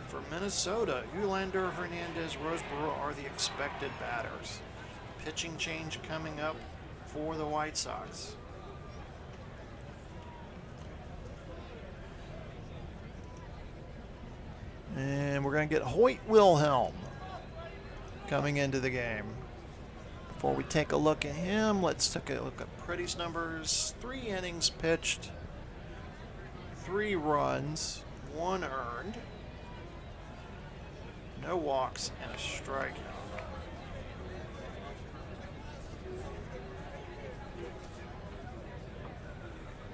For Minnesota, Ulander, Hernandez, Roseboro are the expected batters. Pitching change coming up for the White Sox. And we're going to get Hoyt Wilhelm coming into the game. Before we take a look at him, let's take a look at Pretty's numbers. 3 innings pitched, 3 runs, 1 earned. No walks and a strikeout.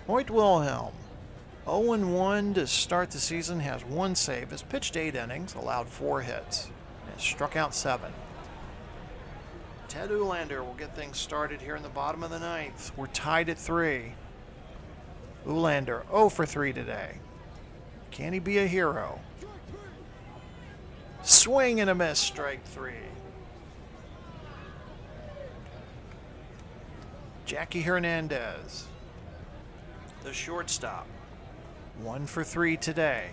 Hoyt Wilhelm, 0-1 to start the season, has 1 save, has pitched 8 innings, allowed 4 hits, and struck out 7. Ted Ulander will get things started here in the bottom of the 9th. We're tied at 3. Ulander 0 for 3 today. Can he be a hero? Swing and a miss, strike 3. Jackie Hernandez, the shortstop, 1 for 3 today.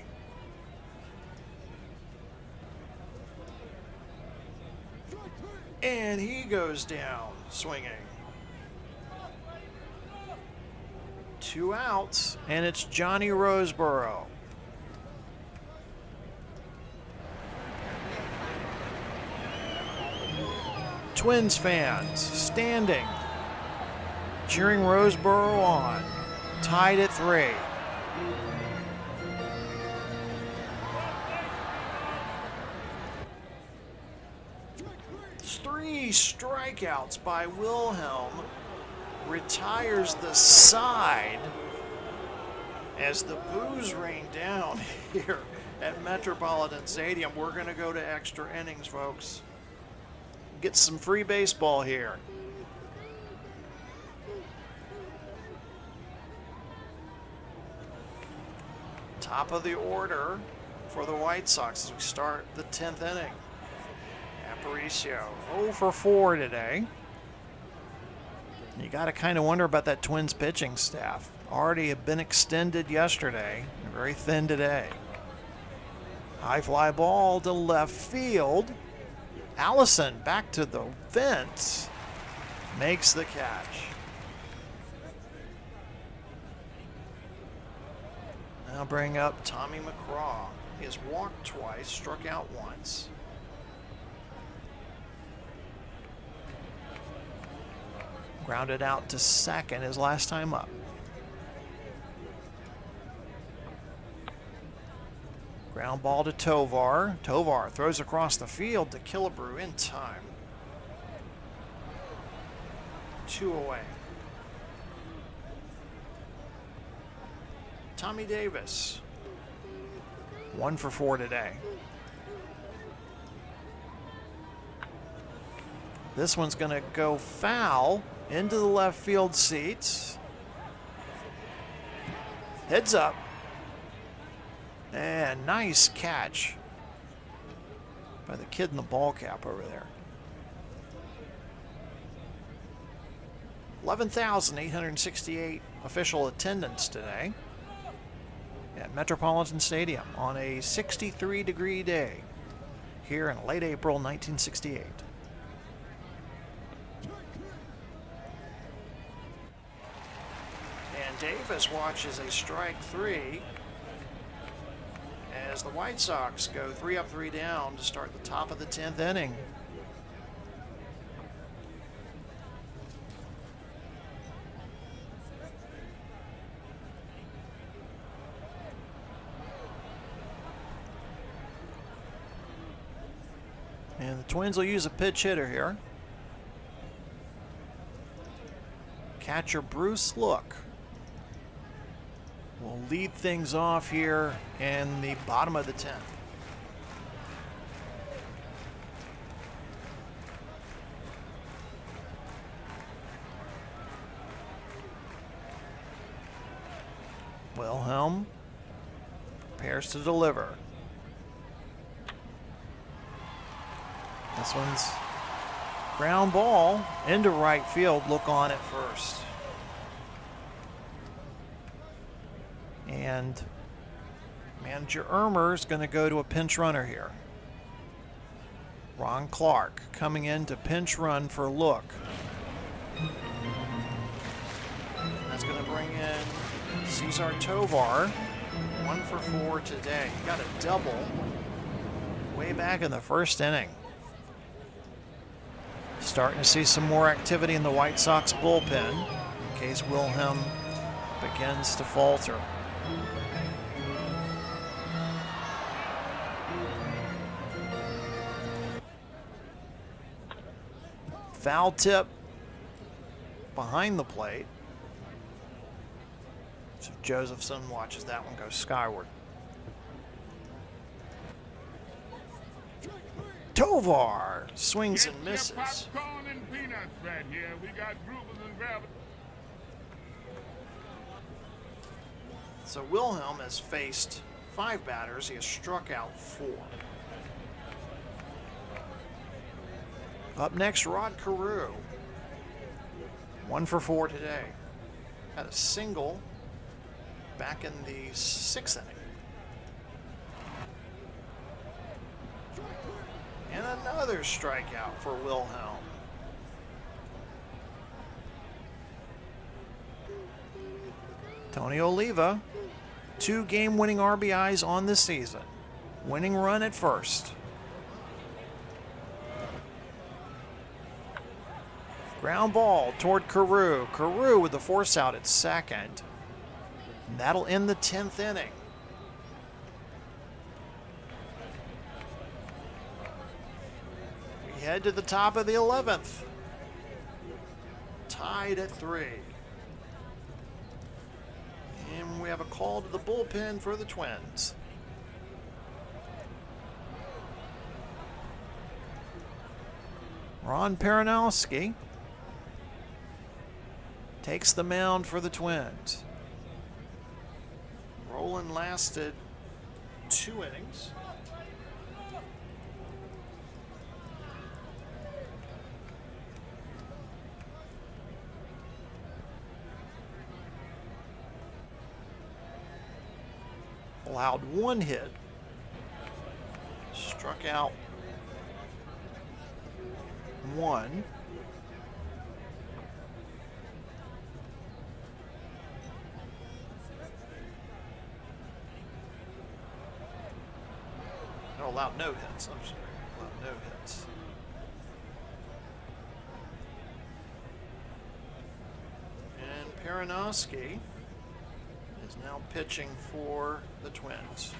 And he goes down swinging. 2 outs, and it's Johnny Roseboro. Twins fans standing, cheering Roseboro on, tied at 3. Three strikeouts by Wilhelm, retires the side as the boos rain down here at Metropolitan Stadium. We're going to go to extra innings, folks. Get some free baseball here. Top of the order for the White Sox as we start the 10th inning. Aparicio 0 for 4 today. You got to kind of wonder about that Twins pitching staff. Already had been extended yesterday. Very thin today. High fly ball to left field. Allison back to the fence. Makes the catch. Now bring up Tommy McCraw. He has walked twice, struck out once. Grounded out to second his last time up. Ground ball to Tovar. Tovar throws across the field to Killebrew in time. 2 away. Tommy Davis. 1 for 4 today. This one's going to go foul into the left field seats. Heads up. And nice catch by the kid in the ball cap over there. 11,868 official attendance today at Metropolitan Stadium on a 63-degree day here in late April 1968. And Davis watches a strike 3 as the White Sox go 3 up, 3 down to start the top of the 10th inning. And the Twins will use a pitch hitter here. Catcher Bruce Look will lead things off here in the bottom of the 10th. Wilhelm prepares to deliver. This one's ground ball into right field. Look on at first. And manager Ermer is going to go to a pinch runner here. Ron Clark coming in to pinch run for Look. That's going to bring in Cesar Tovar. 1 for 4 today. He got a double way back in the first inning. Starting to see some more activity in the White Sox bullpen in case Wilhelm begins to falter. Foul tip behind the plate. So Josephson watches that one go skyward. Tovar swings and misses. Popcorn and peanuts right here. We got groupers and grabbers. So Wilhelm has faced 5 batters. He has struck out 4. Up next, Rod Carew. 1 for 4 today. Had a single back in the 6th inning. And another strikeout for Wilhelm. Tony Oliva, 2 game-winning RBIs on the season. Winning run at first. Ground ball toward Carew. Carew with the force out at second. And that'll end the 10th inning. We head to the top of the 11th. Tied at 3. And we have a call to the bullpen for the Twins. Ron Peronowski takes the mound for the Twins. Roland lasted 2 innings. Allowed 1 hit. Struck out 1. No, allowed no hits. I'm sorry. Allowed no hits. And Peronowski is now pitching for the Twins.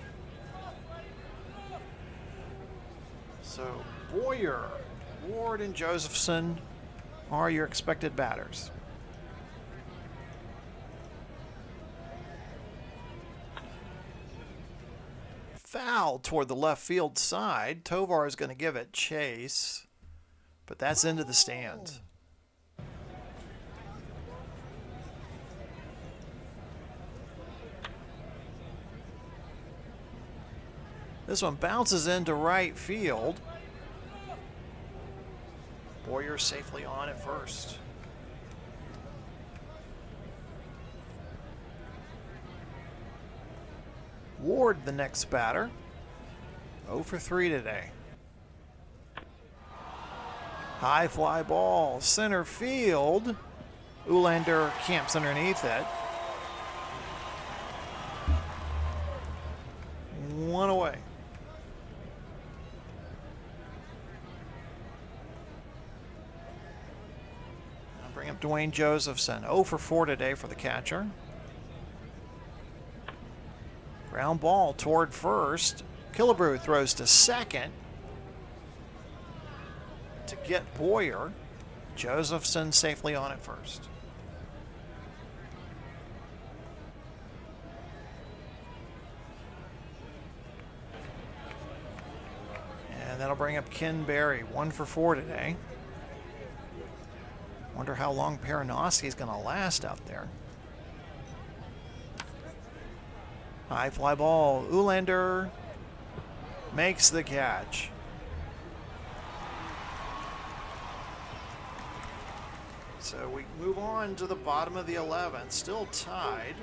So Boyer, Ward, and Josephson are your expected batters. Foul toward the left field side. Tovar is going to give it chase, but that's into the stands. This one bounces into right field. Boyer safely on at first. Ward, the next batter. 0 for 3 today. High fly ball, center field. Ulander camps underneath it. 1 away. I'll bring up Dwayne Josephson. 0 for 4 today for the catcher. Ground ball toward first. Killebrew throws to second to get Boyer. Josephson safely on at first. And that'll bring up Ken Berry. 1 for 4 today. Wonder how long Peronowski is going to last out there. High fly ball. Ulander makes the catch. So we move on to the bottom of the 11th, still tied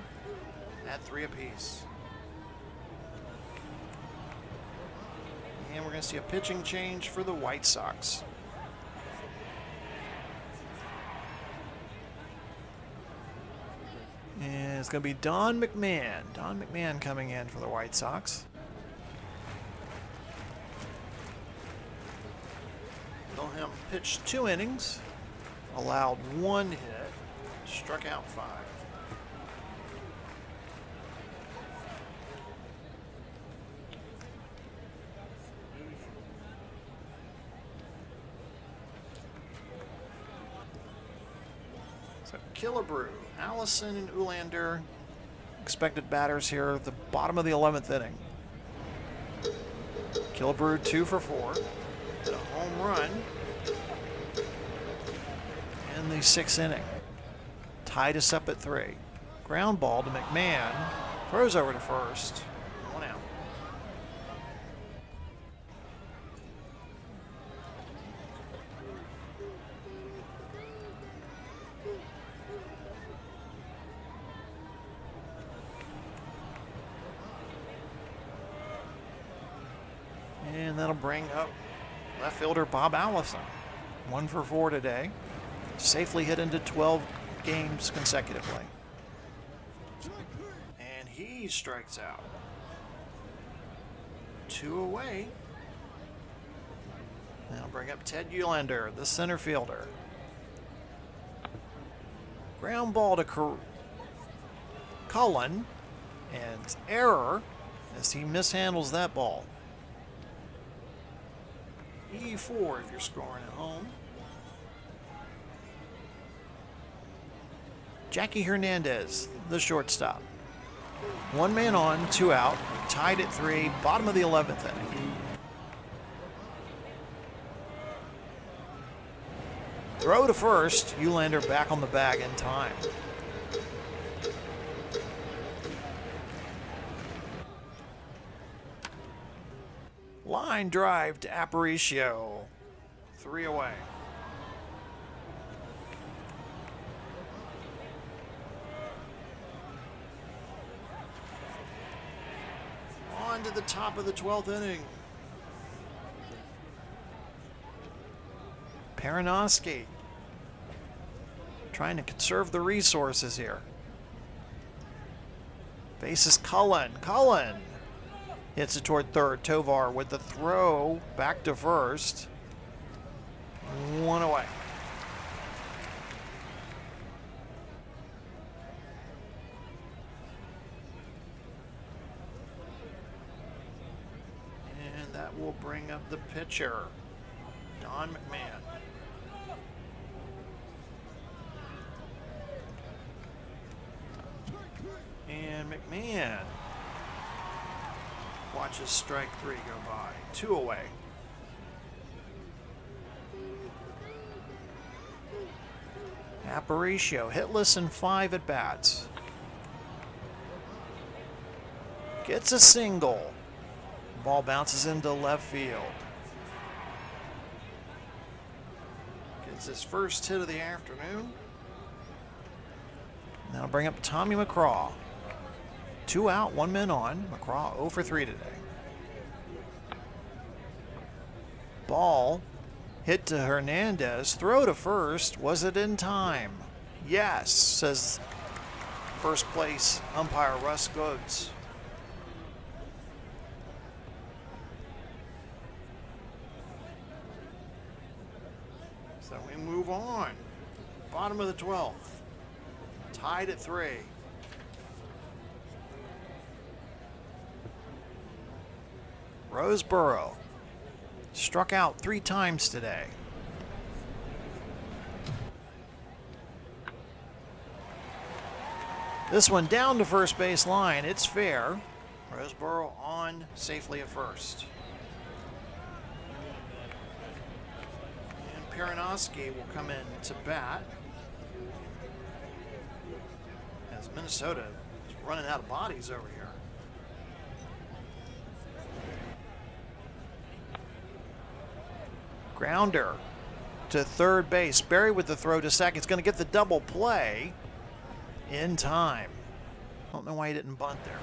at 3 apiece. And we're going to see a pitching change for the White Sox. And it's going to be Don McMahon. Don McMahon coming in for the White Sox. Wilhelm pitched 2 innings, allowed 1 hit, struck out 5. So Killebrew, Allison, and Ulander, expected batters here at the bottom of the 11th inning. Killebrew 2 for 4. A home run in the 6th inning. Tied us up at 3. Ground ball to McMahon. Throws over to first. 1 out. And that'll bring up left fielder Bob Allison. 1 for 4 today. Safely hit into 12 games consecutively. And he strikes out. 2 away. Now bring up Ted Uhlaender, the center fielder. Ground ball to Cullen, and error as he mishandles that ball. E4 if you're scoring at home. Jackie Hernandez, the shortstop. 1 man on, 2 out, tied at 3, bottom of the 11th inning. Throw to first, Uhlaender back on the bag in time. Line drive to Aparicio, 3 away. On to the top of the 12th inning. Perinoski trying to conserve the resources here. Faces Cullen. Cullen hits it toward third. Tovar with the throw back to first. 1 away. And that will bring up the pitcher, Don McMahon. And McMahon watches strike 3 go by. 2 away. Aparicio hitless in 5 at bats. Gets a single. Ball bounces into left field. Gets his first hit of the afternoon. Now bring up Tommy McCraw. 2 out, 1 man on. McCraw 0 for 3 today. Ball hit to Hernandez. Throw to first. Was it in time? Yes, says first place umpire Russ Goods. So we move on. Bottom of the 12th. Tied at 3. Roseboro struck out 3 times today. This one down to first base line. It's fair. Roseboro on safely at first. And Perinoski will come in to bat as Minnesota is running out of bodies over here. Grounder to third base. Berry with the throw to second. It's going to get the double play in time. I don't know why he didn't bunt there.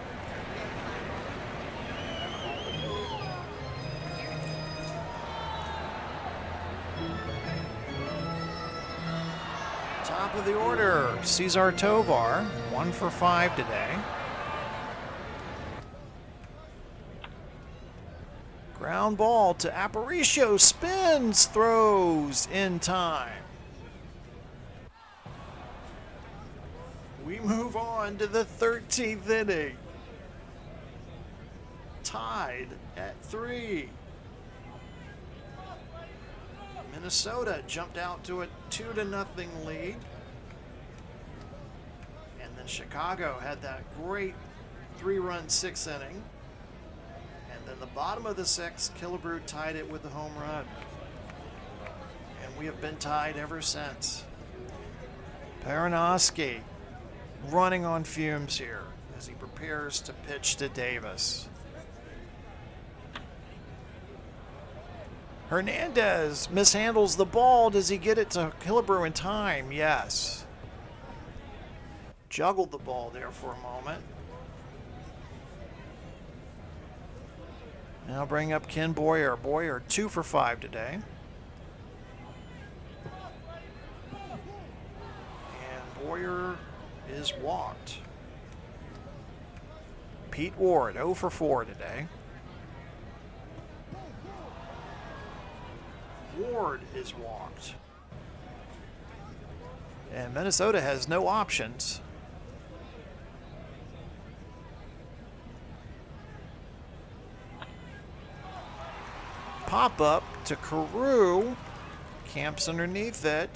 Top of the order, Cesar Tovar, 1 for 5 today. Ground ball to Aparicio, spins, throws in time. We move on to the 13th inning. Tied at 3. Minnesota jumped out to a 2-0 lead. And then Chicago had that great 3-run 6th inning. And then the bottom of the 6th, Killebrew tied it with the home run. And we have been tied ever since. Perinoski running on fumes here as he prepares to pitch to Davis. Hernandez mishandles the ball. Does he get it to Killebrew in time? Yes. Juggled the ball there for a moment. Now bring up Ken Boyer. Boyer 2 for 5 today. And Boyer is walked. Pete Ward, 0 for 4 today. Ward is walked. And Minnesota has no options. Pop up to Carew. Camps underneath it.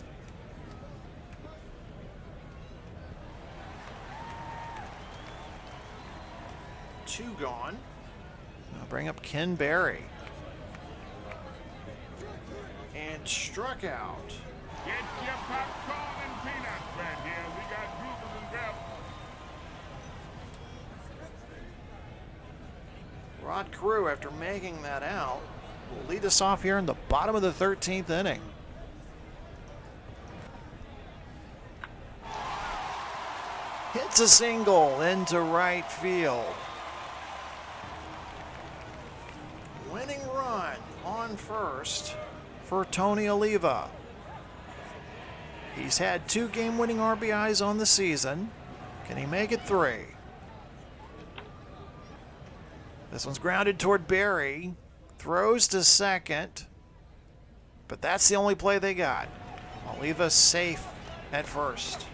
Two gone. I'll bring up Ken Berry. And struck out. Get your popcorn and peanuts right here. We got goobers and grub. Rod Carew, after making that out, will lead us off here in the bottom of the 13th inning. Hits a single into right field. Winning run on first for Tony Oliva. He's had 2 game-winning RBIs on the season. Can he make it 3? This one's grounded toward Berry. Throws to second. But that's the only play they got. Oliva safe at first.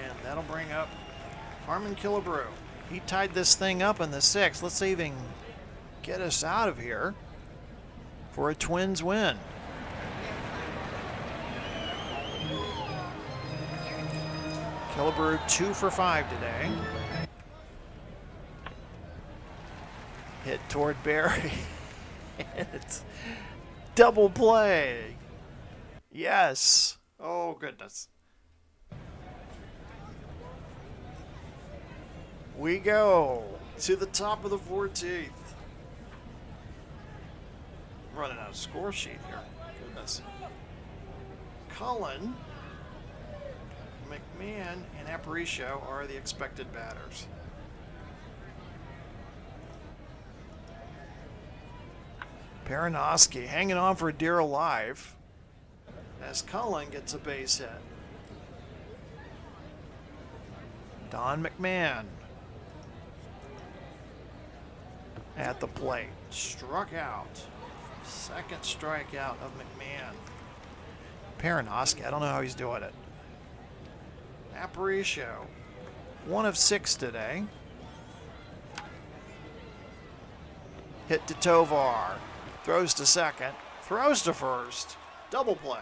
And that'll bring up Harmon Killebrew. He tied this thing up in the 6th. Let's see if he can get us out of here for a Twins win. Killebrew 2 for 5 today. Hit toward Berry. It's double play. Yes. Oh, goodness. We go to the top of the 14th. I'm running out of score sheet here. Goodness. Cullen, McMahon, and Aparicio are the expected batters. Perinoski hanging on for dear life as Cullen gets a base hit. Don McMahon at the plate. Struck out. Second strikeout of McMahon. Perinoski, I don't know how he's doing it. Aparicio, 1 of 6 today. Hit to Tovar. Throws to second. Throws to first. Double play.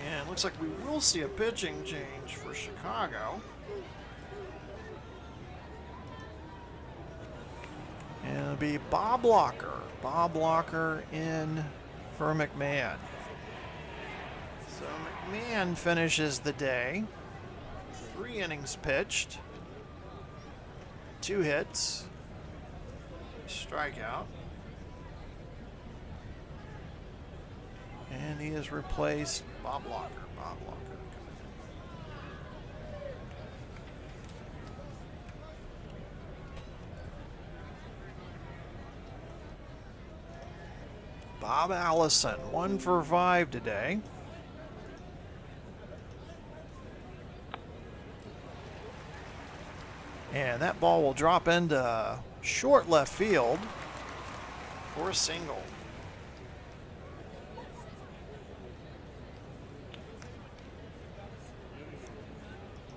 And looks like we will see a pitching change for Chicago. And it'll be Bob Locker. Bob Locker in for McMahon. So McMahon finishes the day. 3 innings pitched. 2 hits. Strikeout. And he has replaced Bob Locker. Bob Locker coming in. Bob Allison, 1 for 5 today. And that ball will drop into short left field for a single.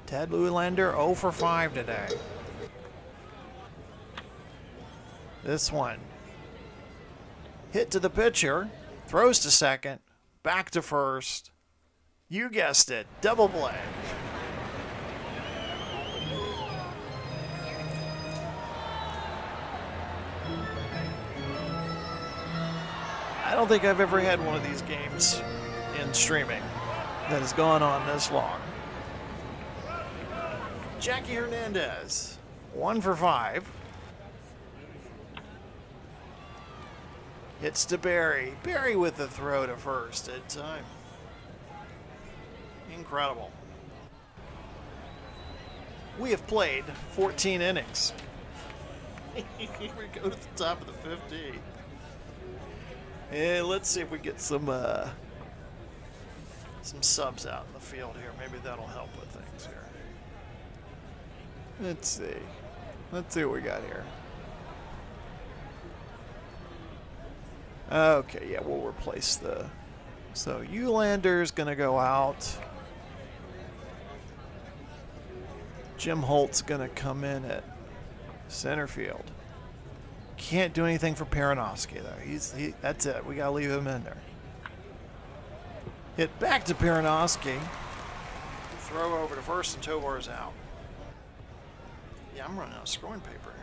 Ted Lewlander 0 for 5 today. This one. Hit to the pitcher. Throws to second. Back to first. You guessed it. Double play. I don't think I've ever had one of these games in streaming that has gone on this long. Jackie Hernandez, 1 for 5. Hits to Berry. Berry with the throw to first at time. Incredible. We have played 14 innings. We go to the top of the 15th. And let's see if we get some subs out in the field here. Maybe that'll help with things here. Let's see. Let's see what we got here. Okay, yeah, we'll replace the... So Eulander's going to go out. Jim Holt's going to come in at center field. Can't do anything for Perinoski, though. That's it. We got to leave him in there. Hit back to Perinoski. Throw over to first, and Tovar's out. Yeah, I'm running out of scoring paper here.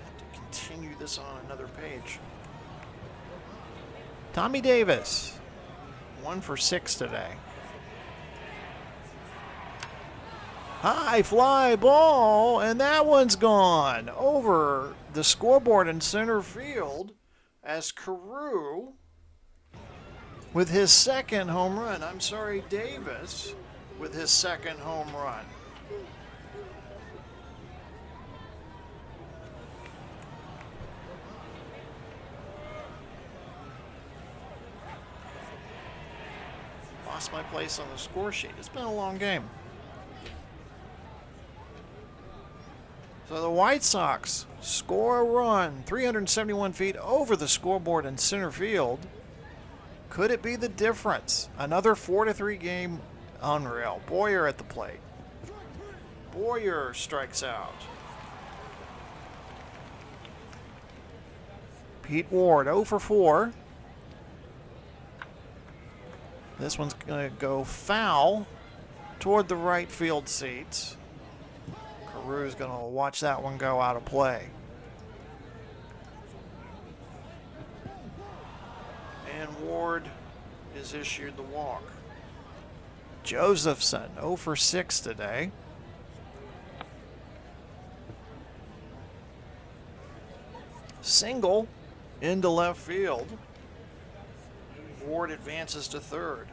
Have to continue this on another page. Tommy Davis, 1 for 6 today. High fly ball, and that one's gone over the scoreboard in center field as Carew with his second home run. I'm sorry, Davis with his second home run. Lost my place on the score sheet. It's been a long game. So the White Sox score a run 371 feet over the scoreboard in center field. Could it be the difference? Another 4-3 game. Unreal. Boyer at the plate. Boyer strikes out. Pete Ward 0 for 4. This one's going to go foul toward the right field seats. Carew's going to watch that one go out of play. And Ward is issued the walk. Josephson 0 for 6 today. Single into left field. Ward advances to third.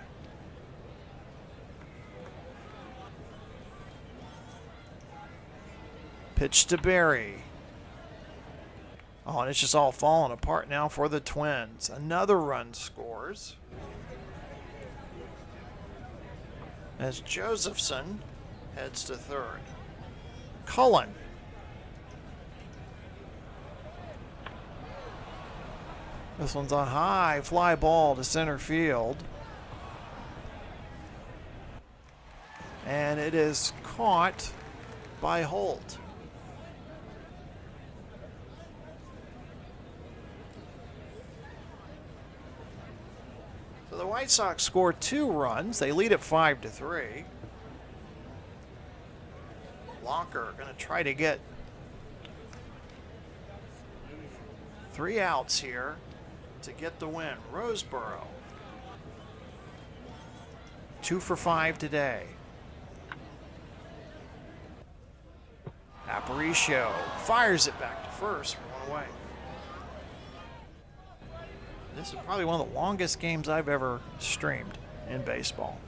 Pitch to Barry. Oh, and it's just all falling apart now for the Twins. Another run scores as Josephson heads to third. Cullen. This one's a high fly ball to center field. And it is caught by Holt. So the White Sox score 2 runs. They lead at 5-3. Locker going to try to get 3 outs here to get the win. Roseboro 2 for 5 today. Aparicio fires it back to first for 1 away. This is probably one of the longest games I've ever streamed in baseball.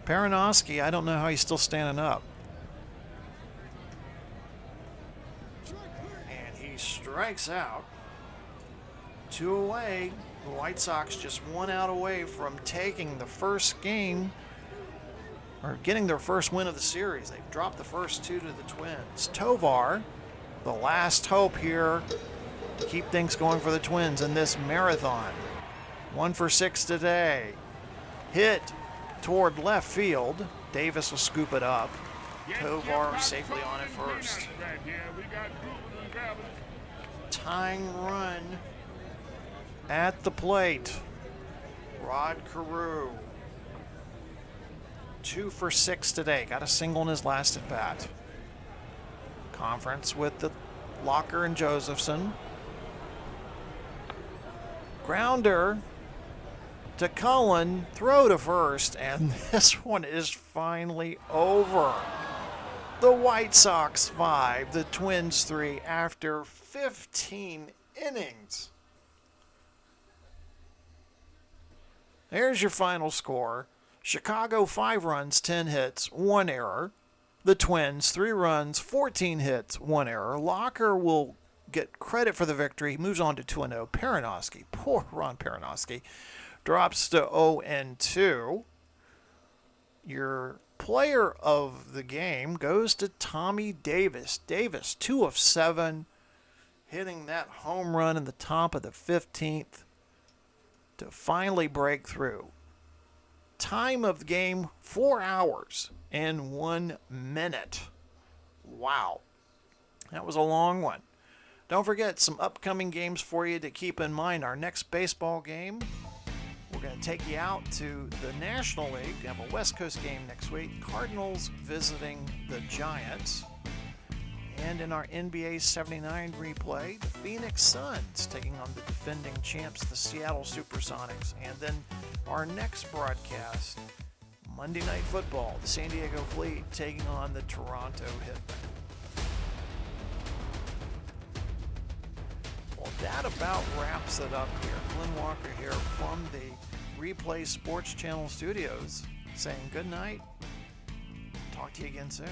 Perinoski, I don't know how he's still standing up. And he strikes out. 2 away. The White Sox just 1 out away from taking the first game, or getting their first win of the series. They've dropped the first 2 to the Twins. Tovar, the last hope here to keep things going for the Twins in this marathon. 1 for 6 today. Hit toward left field. Davis will scoop it up. Tovar safely on at first. Tying run at the plate. Rod Carew. 2 for 6 today. Got a single in his last at bat. Conference with the Locker and Josephson. Grounder to Cullen, throw to first, and this one is finally over. The White Sox 5, the Twins 3 after 15 innings. There's your final score. Chicago 5 runs, 10 hits, 1 error. The Twins 3 runs, 14 hits, 1 error. Locker will get credit for the victory. He moves on to 2-0. Perinoski, poor Ron Perinoski, drops to 0-2. Your player of the game goes to Tommy Davis. Davis, 2 of 7, hitting that home run in the top of the 15th to finally break through. Time of the game, 4 hours and 1 minute. Wow. That was a long one. Don't forget some upcoming games for you to keep in mind. Our next baseball game, we're going to take you out to the National League. We have a West Coast game next week. Cardinals visiting the Giants. And in our NBA 79 replay, the Phoenix Suns taking on the defending champs, the Seattle Supersonics. And then our next broadcast, Monday Night Football, the San Diego Fleet taking on the Toronto Hitmen. Well, that about wraps it up here. Glenn Walker here from the Replay Sports Channel studios saying good night. Talk to you again soon.